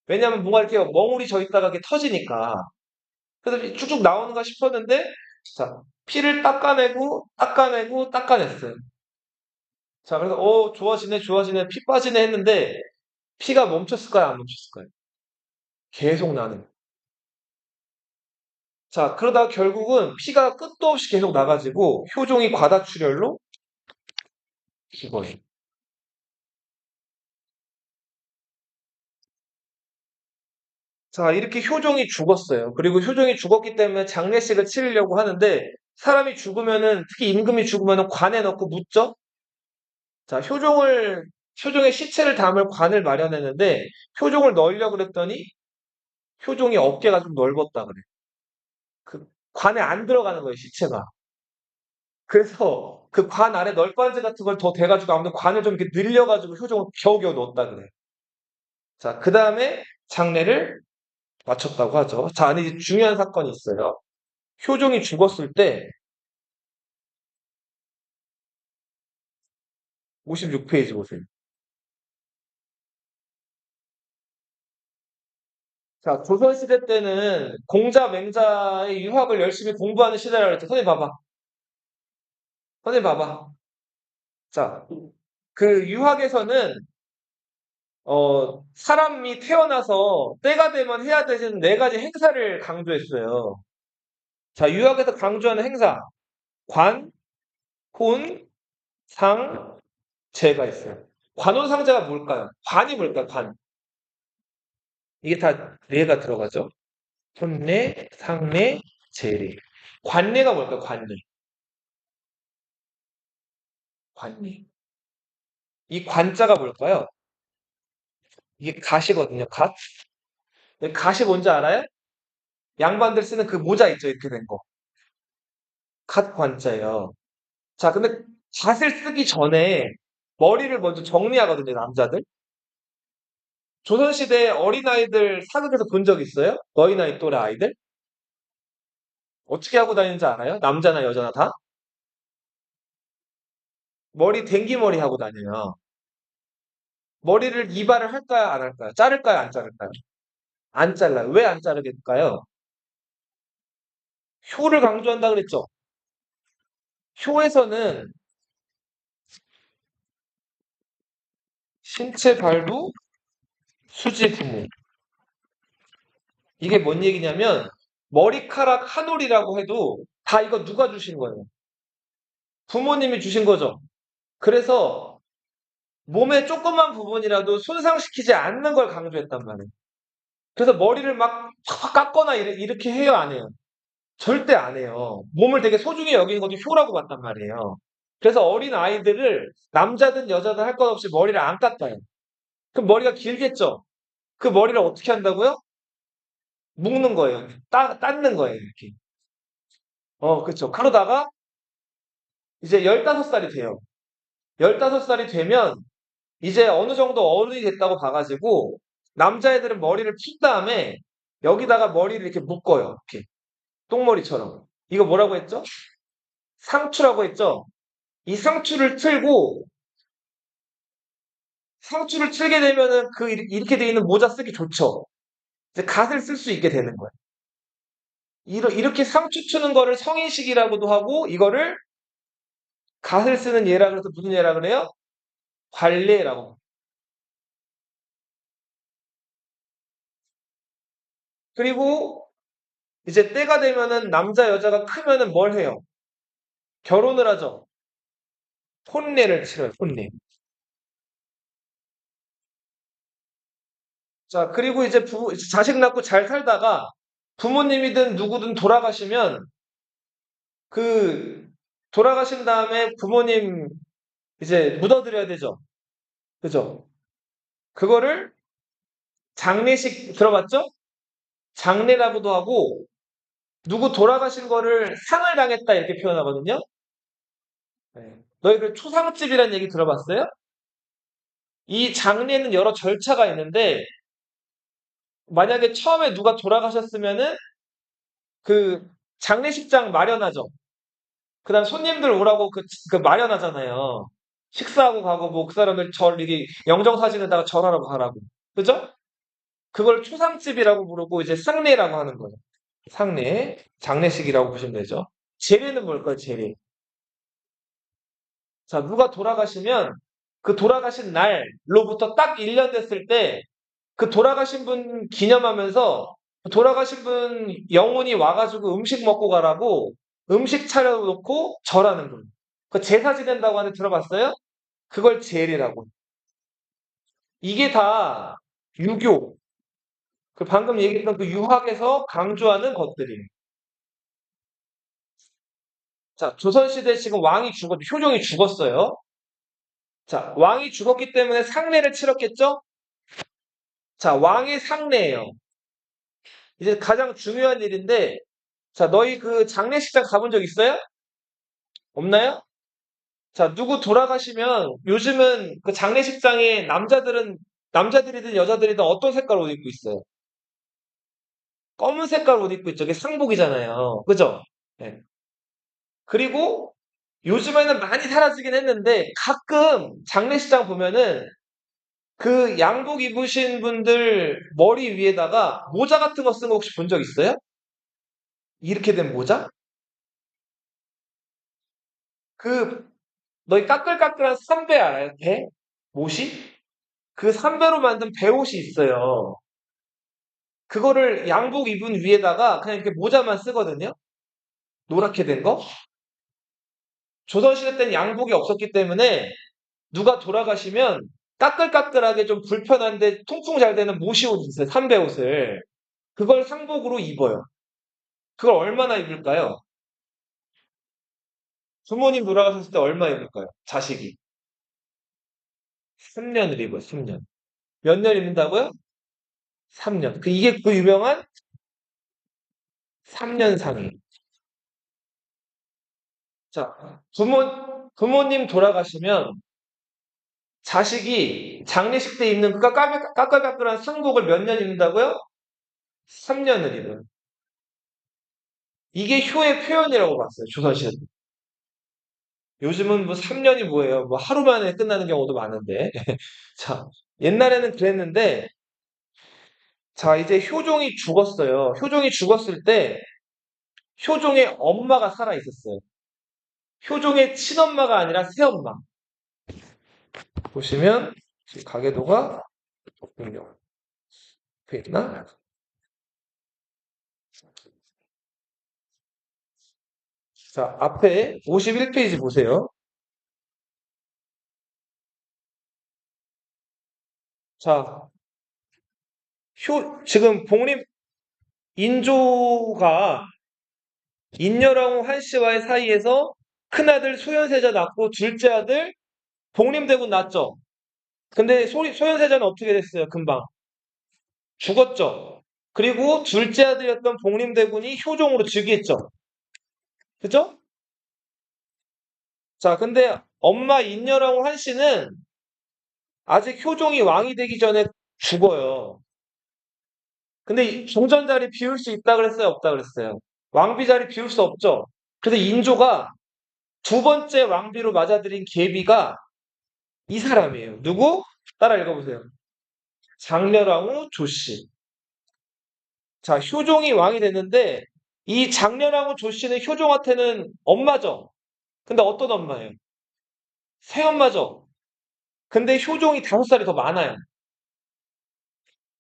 왜냐면 뭔가 이렇게 멍울이 져 있다가 이렇게 터지니까. 그래서 쭉쭉 나오는가 싶었는데, 자, 피를 닦아냈어요. 자, 그래서, 좋아지네, 피 빠지네 했는데, 피가 멈췄을까요, 안 멈췄을까요? 계속 나는. 자, 그러다 결국은 피가 끝도 없이 계속 나가지고, 효종이 과다출혈로 죽어요. 자, 이렇게 효종이 죽었어요. 그리고 효종이 죽었기 때문에 장례식을 치르려고 하는데, 사람이 죽으면은, 특히 임금이 죽으면은 관에 넣고 묻죠? 자, 효종의 시체를 담을 관을 마련했는데, 효종을 넣으려고 그랬더니, 효종이 어깨가 좀 넓었다 그래. 그 관에 안 들어가는 거예요, 시체가. 그래서 그 관 안에 널빤지 같은 걸 더 대가지고 아무튼 관을 좀 이렇게 늘려가지고 효종을 겨우겨우 넣었다 그래. 자, 그 다음에 장례를 마쳤다고 하죠. 자, 안에 이제 중요한 사건이 있어요. 효종이 죽었을 때 56페이지 보세요. 자, 조선시대 때는 공자, 맹자의 유학을 열심히 공부하는 시대라고 그랬죠. 선생님 봐봐. 선생님 봐봐. 자, 그 유학에서는 사람이 태어나서 때가 되면 해야 되는 네 가지 행사를 강조했어요. 자, 유학에서 강조하는 행사. 관, 혼, 상, 제가 있어요. 관혼상제가 뭘까요? 관이 뭘까요? 관. 이게 다 례가 들어가죠. 혼례, 상례, 제례. 관례가 뭘까요? 관례. 관례. 이 관자가 뭘까요? 이게 갓이거든요. 갓. 갓이 뭔지 알아요? 양반들 쓰는 그 모자 있죠. 이렇게 된 거. 갓 관자예요. 자, 근데 갓을 쓰기 전에 머리를 먼저 정리하거든요. 남자들. 조선시대 어린아이들 사극에서 본 적 있어요? 너희 나이 또래 아이들? 어떻게 하고 다니는지 알아요? 남자나 여자나 다? 머리 댕기머리 하고 다녀요. 머리를 이발을 할까요? 안 할까요? 자를까요? 안 자를까요? 안 잘라요. 왜 안 자르겠을까요? 효를 강조한다 그랬죠. 효에서는 신체 발부, 수지 부모. 이게 뭔 얘기냐면 머리카락 한 올이라고 해도 다 이거 누가 주신 거예요? 부모님이 주신 거죠. 그래서 몸의 조그만 부분이라도 손상시키지 않는 걸 강조했단 말이에요. 그래서 머리를 막 깎거나 이렇게 해요, 안 해요? 절대 안 해요. 몸을 되게 소중히 여기는 것도 효라고 봤단 말이에요. 그래서 어린 아이들을 남자든 여자든 할 것 없이 머리를 안 깎아요. 그럼 머리가 길겠죠? 그 머리를 어떻게 한다고요? 묶는 거예요. 닦는 거예요, 이렇게. 그렇죠. 그러다가 이제 15살이 돼요. 15살이 되면 이제 어느 정도 어른이 됐다고 봐가지고 남자애들은 머리를 푼 다음에 여기다가 머리를 이렇게 묶어요. 이렇게 똥머리처럼. 이거 뭐라고 했죠? 상추라고 했죠? 이 상추를 틀게 되면은 이렇게 돼 있는 모자 쓰기 좋죠. 이제 갓을 쓸 수 있게 되는 거예요. 이렇게 상추 트는 거를 성인식이라고도 하고 이거를 갓을 쓰는 예라 그래서 무슨 예라 그래요? 관례라고. 그리고 이제 때가 되면은 남자 여자가 크면은 뭘 해요? 결혼을 하죠. 혼례를 치러요. 혼례. 자, 그리고 이제 자식 낳고 잘 살다가 부모님이든 누구든 돌아가시면 그 돌아가신 다음에 부모님 이제 묻어드려야 되죠. 그죠? 그거를 장례식 들어봤죠? 장례라고도 하고 누구 돌아가신 거를 상을 당했다 이렇게 표현하거든요. 네. 너희 그 초상집이라는 얘기 들어봤어요? 이 장례는 여러 절차가 있는데 만약에 처음에 누가 돌아가셨으면은 그 장례식장 마련하죠. 그다음 손님들 오라고 그 마련하잖아요. 식사하고 가고 뭐 그 사람을 이게 영정사진에다가 절하라고 가라고. 그죠? 그걸 초상집이라고 부르고 이제 상례라고 하는 거예요. 상례, 장례식이라고 보시면 되죠. 제례는 뭘까요? 제례. 자, 누가 돌아가시면 그 돌아가신 날로부터 딱 1년 됐을 때 그 돌아가신 분 기념하면서 그 돌아가신 분 영혼이 와가지고 음식 먹고 가라고 음식 차려놓고 절하는 거예요. 그 제사 지낸다고 하는데 들어봤어요? 그걸 제례라고. 이게 다 유교, 그 방금 얘기했던 그 유학에서 강조하는 것들이에요. 자, 조선시대 지금 효종이 죽었어요. 자, 왕이 죽었기 때문에 상례를 치렀겠죠? 자, 왕의 상례예요. 이제 가장 중요한 일인데, 자, 너희 그 장례식장 가본 적 있어요? 없나요? 자, 누구 돌아가시면 요즘은 그 장례식장에 남자들이든 여자들이든 어떤 색깔 옷 입고 있어요? 검은 색깔 옷 입고 있죠. 이게 상복이잖아요. 그죠? 네. 그리고 요즘에는 많이 사라지긴 했는데 가끔 장례식장 보면은 그 양복 입으신 분들 머리 위에다가 모자 같은 거 쓴 거 혹시 본 적 있어요? 이렇게 된 모자? 그 너희 까끌까끌한 삼배 알아요? 배? 못이? 그 삼배로 만든 배옷이 있어요. 그거를 양복 입은 위에다가 그냥 이렇게 모자만 쓰거든요. 노랗게 된 거. 조선시대 때는 양복이 없었기 때문에 누가 돌아가시면 까끌까끌하게 좀 불편한데 통풍 잘 되는 모시 옷 있어요. 삼배 옷을. 그걸 상복으로 입어요. 그걸 얼마나 입을까요? 부모님 돌아가셨을 때 얼마 입을까요? 자식이. 3년을 입어요. 3년. 몇 년 입는다고요? 3년. 이게 그 유명한 3년 상의. 자, 부모님 돌아가시면 자식이 장례식 때 입는 그 까끌까끌한 상복을 몇 년 입는다고요? 3년을 입어요. 이게 효의 표현이라고 봤어요. 조선시대 때. 요즘은 뭐 3년이 뭐예요? 뭐 하루 만에 끝나는 경우도 많은데. 자, 옛날에는 그랬는데, 자, 이제 효종이 죽었어요. 효종이 죽었을 때 효종의 엄마가 살아 있었어요. 효종의 친엄마가 아니라 새엄마. 보시면 가계도가 옆에 있나? 자, 앞에 51페이지 보세요. 자, 지금 복림 인조가 인여랑후 한씨와의 사이에서 큰아들 소현세자 낳고 둘째 아들 복림대군 낳죠. 근데 소현세자는 어떻게 됐어요? 금방 죽었죠. 그리고 둘째 아들이었던 복림대군이 효종으로 즉위했죠. 그죠? 자, 근데 엄마 인여랑후 한씨는 아직 효종이 왕이 되기 전에 죽어요. 근데 이 종전 자리 비울 수 있다 그랬어요? 없다 그랬어요? 왕비 자리 비울 수 없죠. 그래서 인조가 두 번째 왕비로 맞아들인 계비가 이 사람이에요. 누구? 따라 읽어보세요. 장렬왕후 조씨. 자, 효종이 왕이 됐는데 이 장렬왕후 조씨는 효종한테는 엄마죠. 근데 어떤 엄마예요? 새엄마죠. 근데 효종이 5살이 더 많아요.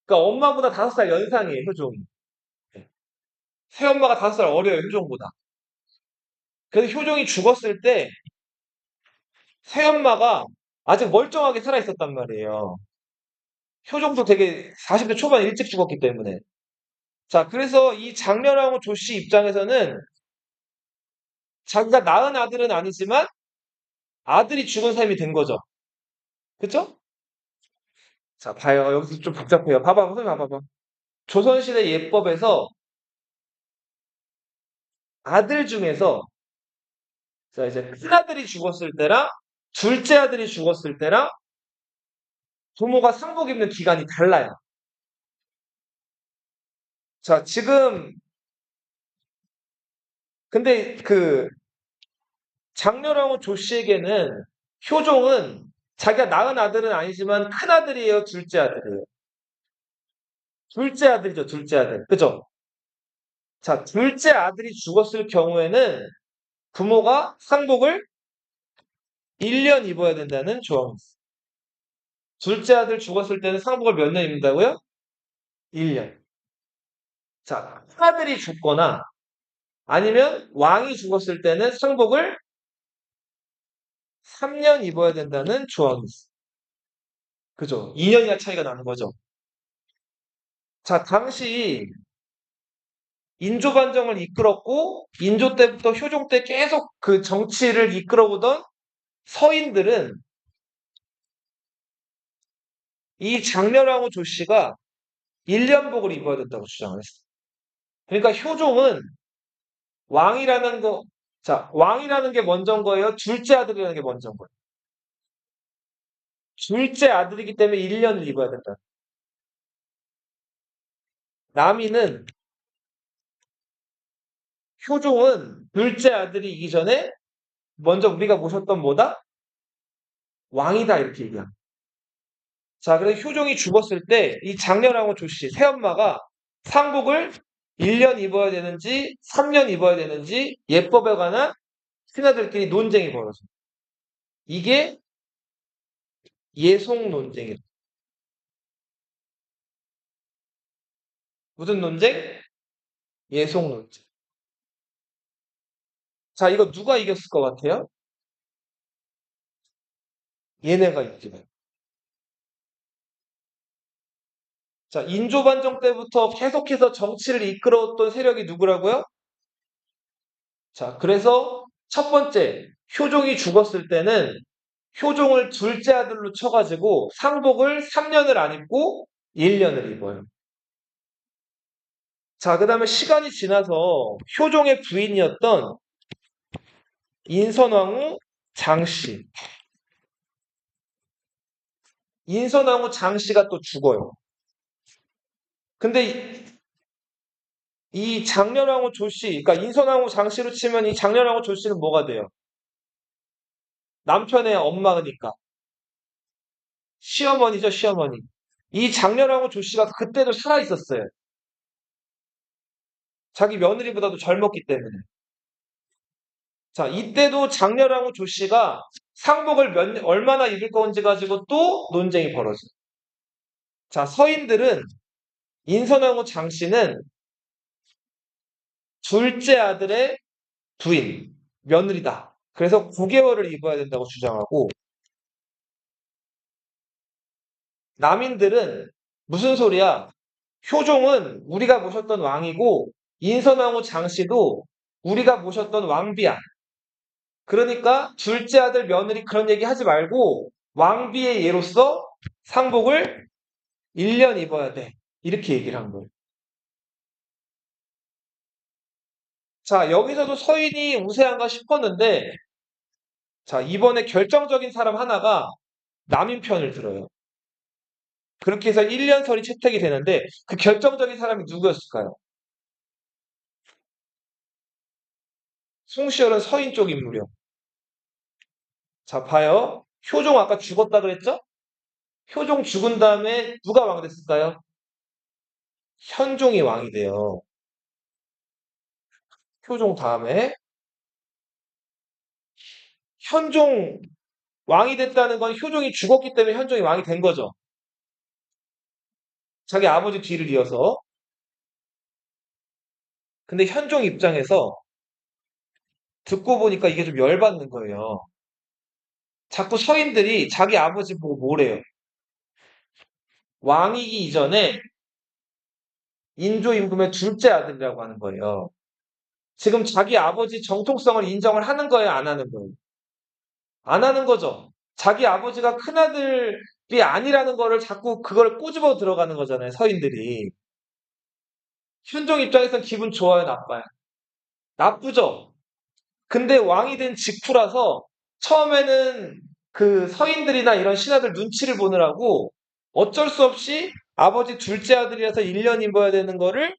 그러니까 엄마보다 5살 연상이에요, 효종이. 새엄마가 5살 어려요, 효종보다. 그래서 효종이 죽었을 때 새엄마가 아직 멀쩡하게 살아있었단 말이에요. 효종도 되게 40대 초반에 일찍 죽었기 때문에. 자, 그래서 이 장렬하고 조씨 입장에서는 자기가 낳은 아들은 아니지만 아들이 죽은 셈이 된 거죠. 그쵸? 자, 봐요. 여기서 좀 복잡해요. 봐봐, 선생님 봐봐. 조선시대 예법에서 아들 중에서 자, 이제 큰아들이 죽었을 때랑 둘째 아들이 죽었을 때랑 부모가 상복 입는 기간이 달라요. 자, 지금 근데 그 장렬하고 조씨에게는 효종은 자기가 낳은 아들은 아니지만 큰 아들이에요, 둘째 아들이에요. 둘째 아들이죠, 둘째 아들. 그죠? 자, 둘째 아들이 죽었을 경우에는 부모가 상복을 1년 입어야 된다는 조항이 있어요. 둘째 아들 죽었을 때는 상복을 몇 년 입는다고요? 1년. 자, 큰아들이 죽거나 아니면 왕이 죽었을 때는 상복을 3년 입어야 된다는 조항이 있어요. 그죠? 2년이나 차이가 나는 거죠. 자, 당시 인조 반정을 이끌었고 인조 때부터 효종 때 계속 그 정치를 이끌어오던 서인들은 이 장렬하고 조씨가 1년복을 입어야 된다고 주장을 했어요. 그러니까 효종은 왕이라는 거, 자, 왕이라는 게 먼저인 거예요? 둘째 아들이라는 게 먼저인 거예요? 둘째 아들이기 때문에 1년을 입어야 된다. 남이는 효종은 둘째 아들이기 전에 먼저 우리가 모셨던 뭐다? 왕이다 이렇게 얘기합니다. 자, 그래서 효종이 죽었을 때 이 장렬하고 조씨, 새엄마가 상복을 1년 입어야 되는지 3년 입어야 되는지 예법에 관한 신하들끼리 논쟁이 벌어져요. 이게 예속 논쟁이에요. 무슨 논쟁? 예속 논쟁. 자, 이거 누가 이겼을 것 같아요? 얘네가 이기네. 자, 인조반정 때부터 계속해서 정치를 이끌어왔던 세력이 누구라고요? 자, 그래서 첫 번째, 효종이 죽었을 때는 효종을 둘째 아들로 쳐가지고 상복을 3년을 안 입고 1년을 입어요. 자, 그 다음에 시간이 지나서 효종의 부인이었던 인선왕후 장씨. 인선왕후 장씨가 또 죽어요. 근데 이 장렬왕후 조씨, 그러니까 인선왕후 장씨로 치면 이 장렬왕후 조씨는 뭐가 돼요? 남편의 엄마니까. 시어머니죠, 시어머니. 이 장렬왕후 조씨가 그때도 살아 있었어요. 자기 며느리보다도 젊었기 때문에. 자, 이때도 장렬하고 조씨가 상복을 얼마나 입을 건지 가지고 또 논쟁이 벌어져요. 자, 서인들은 인선왕후 장씨는 둘째 아들의 부인, 며느리다. 그래서 9개월을 입어야 된다고 주장하고, 남인들은 무슨 소리야? 효종은 우리가 모셨던 왕이고, 인선왕후 장씨도 우리가 모셨던 왕비야. 그러니까 둘째 아들 며느리 그런 얘기 하지 말고 왕비의 예로서 상복을 1년 입어야 돼. 이렇게 얘기를 한 거예요. 자, 여기서도 서인이 우세한가 싶었는데, 자, 이번에 결정적인 사람 하나가 남인 편을 들어요. 그렇게 해서 1년설이 채택이 되는데, 그 결정적인 사람이 누구였을까요? 송시열은 서인 쪽 인물이요. 자, 봐요. 효종 아까 죽었다 그랬죠? 효종 죽은 다음에 누가 왕 됐을까요? 현종이 왕이 돼요. 효종 다음에. 현종 왕이 됐다는 건 효종이 죽었기 때문에 현종이 왕이 된 거죠. 자기 아버지 뒤를 이어서. 근데 현종 입장에서 듣고 보니까 이게 좀 열받는 거예요. 자꾸 서인들이 자기 아버지 보고 뭐래요? 왕이기 이전에 인조 임금의 둘째 아들이라고 하는 거예요. 지금 자기 아버지 정통성을 인정을 하는 거예요, 안 하는 거예요? 안 하는 거죠. 자기 아버지가 큰아들이 아니라는 거를 자꾸 그걸 꼬집어 들어가는 거잖아요, 서인들이. 현종 입장에선 기분 좋아요, 나빠요? 나쁘죠. 근데 왕이 된 직후라서 처음에는 그 서인들이나 이런 신하들 눈치를 보느라고 어쩔 수 없이 아버지 둘째 아들이라서 1년 입어야 되는 거를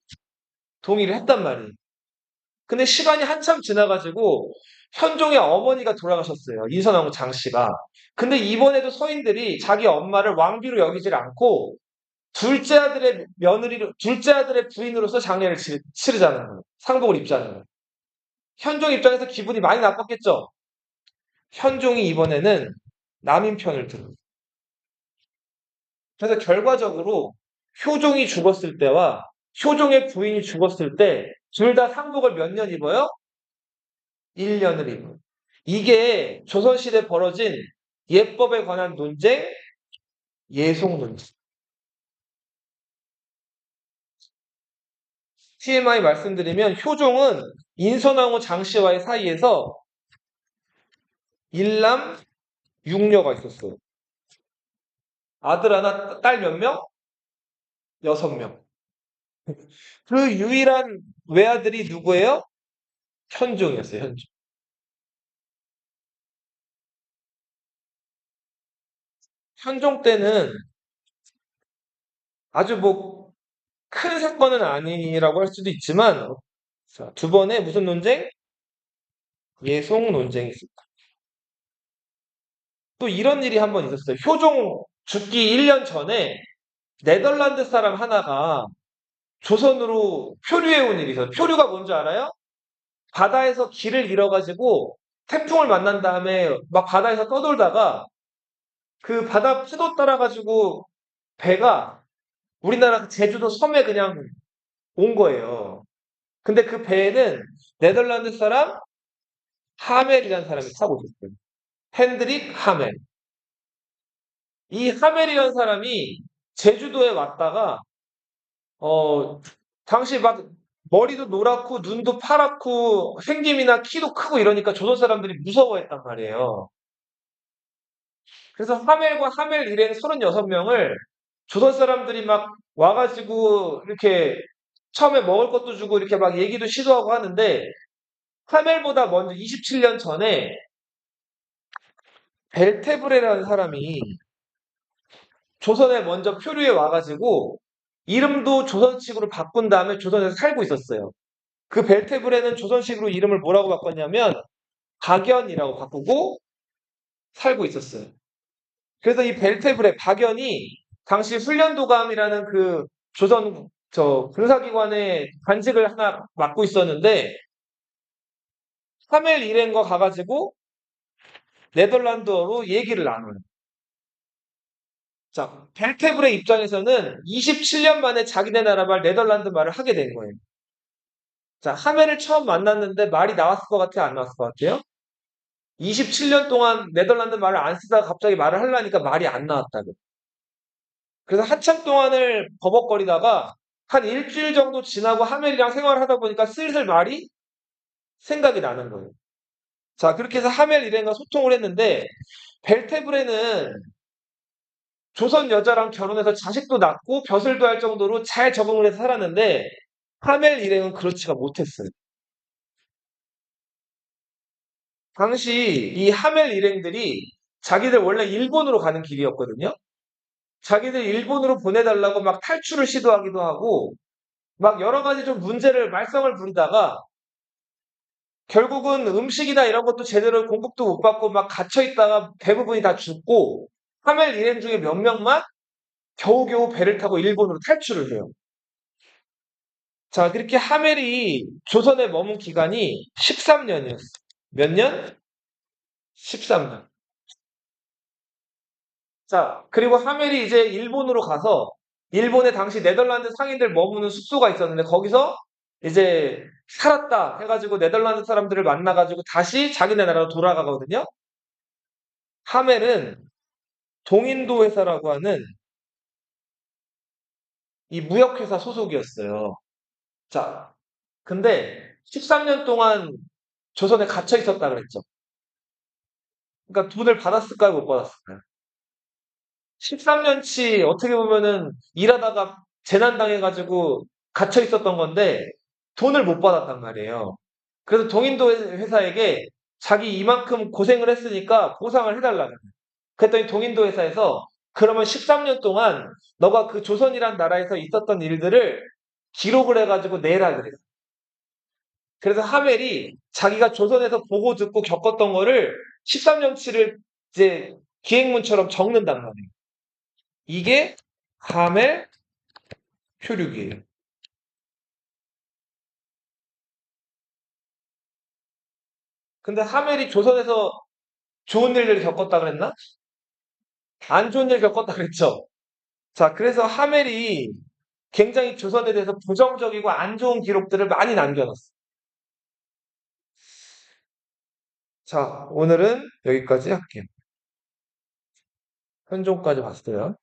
동의를 했단 말이에요. 근데 시간이 한참 지나가지고 현종의 어머니가 돌아가셨어요. 인선왕후 장씨가. 근데 이번에도 서인들이 자기 엄마를 왕비로 여기질 않고 둘째 아들의 며느리로, 둘째 아들의 부인으로서 장례를 치르자는 거예요. 상복을 입자는 거예요. 현종 입장에서 기분이 많이 나빴겠죠? 현종이 이번에는 남인 편을 들어요. 그래서 결과적으로 효종이 죽었을 때와 효종의 부인이 죽었을 때 둘 다 상복을 몇 년 입어요? 1년을 입어요. 이게 조선시대에 벌어진 예법에 관한 논쟁, 예속 논쟁. TMI 말씀드리면 효종은 인선왕후 장씨와의 사이에서 일남 6녀가 있었어요. 아들 하나, 딸 몇 명? 6명. 그 유일한 외아들이 누구예요? 현종이었어요, 현종. 현종 때는 아주 뭐 큰 사건은 아니라고 할 수도 있지만, 자, 두 번의 무슨 논쟁? 예속 논쟁이 있습니다. 또 이런 일이 한 번 있었어요. 효종 죽기 1년 전에 네덜란드 사람 하나가 조선으로 표류해 온 일이 있어요. 표류가 뭔지 알아요? 바다에서 길을 잃어가지고 태풍을 만난 다음에 막 바다에서 떠돌다가 그 바다 파도 따라가지고 배가 우리나라 제주도 섬에 그냥 온 거예요. 근데 그 배에는 네덜란드 사람 하멜이라는 사람이 타고 있었어요. 핸드릭 하멜. 이 하멜이라는 사람이 제주도에 왔다가 어 당시 막 머리도 노랗고 눈도 파랗고 생김이나 키도 크고 이러니까 조선 사람들이 무서워했단 말이에요. 그래서 하멜과 하멜 일행 36명을 조선 사람들이 막 와가지고 이렇게 처음에 먹을 것도 주고 이렇게 막 얘기도 시도하고 하는데 하멜보다 먼저 27년 전에 벨테브레라는 사람이 조선에 먼저 표류해 와가지고 이름도 조선식으로 바꾼 다음에 조선에서 살고 있었어요. 그 벨테브레는 조선식으로 이름을 뭐라고 바꿨냐면 박연이라고 바꾸고 살고 있었어요. 그래서 이 벨테브레 박연이 당시 훈련도감이라는 그 조선 저 군사기관에 관직을 하나 맡고 있었는데 하멜 일행과 가가지고 네덜란드어로 얘기를 나눠요. 자, 벨테브의 입장에서는 27년 만에 자기네 나라 말 네덜란드 말을 하게 된 거예요. 자, 하멜을 처음 만났는데 말이 나왔을 것 같아요? 안 나왔을 것 같아요? 27년 동안 네덜란드 말을 안 쓰다가 갑자기 말을 하려니까 말이 안 나왔다고. 그래서 한참 동안을 버벅거리다가 한 일주일 정도 지나고 하멜이랑 생활을 하다 보니까 슬슬 말이 생각이 나는 거예요. 자, 그렇게 해서 하멜 일행과 소통을 했는데 벨테브레는 조선 여자랑 결혼해서 자식도 낳고 벼슬도 할 정도로 잘 적응을 해서 살았는데 하멜 일행은 그렇지가 못했어요. 당시 이 하멜 일행들이 자기들 원래 일본으로 가는 길이었거든요. 자기들 일본으로 보내달라고 막 탈출을 시도하기도 하고 막 여러 가지 좀 문제를 말썽을 부리다가 결국은 음식이나 이런 것도 제대로 공급도 못 받고 막 갇혀 있다가 대부분이 다 죽고 하멜 일행 중에 몇 명만 겨우겨우 배를 타고 일본으로 탈출을 해요. 자, 그렇게 하멜이 조선에 머문 기간이 13년이었어. 몇 년? 13년. 자, 그리고 하멜이 이제 일본으로 가서 일본에 당시 네덜란드 상인들 머무는 숙소가 있었는데 거기서 이제 살았다 해가지고 네덜란드 사람들을 만나가지고 다시 자기네 나라로 돌아가거든요. 하멜은 동인도 회사라고 하는 이 무역회사 소속이었어요. 자, 근데 13년 동안 조선에 갇혀 있었다 그랬죠. 그러니까 돈을 받았을까요, 못 받았을까요? 13년치 어떻게 보면은 일하다가 재난당해가지고 갇혀 있었던 건데 돈을 못 받았단 말이에요. 그래서 동인도 회사에게 자기 이만큼 고생을 했으니까 보상을 해달라고. 그랬더니 동인도 회사에서 그러면 13년 동안 너가 그 조선이란 나라에서 있었던 일들을 기록을 해가지고 내라 그래요. 그래서 하멜이 자기가 조선에서 보고 듣고 겪었던 거를 13년치를 이제 기행문처럼 적는단 말이에요. 이게 하멜 표류기예요. 근데 하멜이 조선에서 좋은 일을 겪었다 그랬나? 안 좋은 일 겪었다 그랬죠. 자, 그래서 하멜이 굉장히 조선에 대해서 부정적이고 안 좋은 기록들을 많이 남겨놨어. 자, 오늘은 여기까지 할게요. 현종까지 봤어요.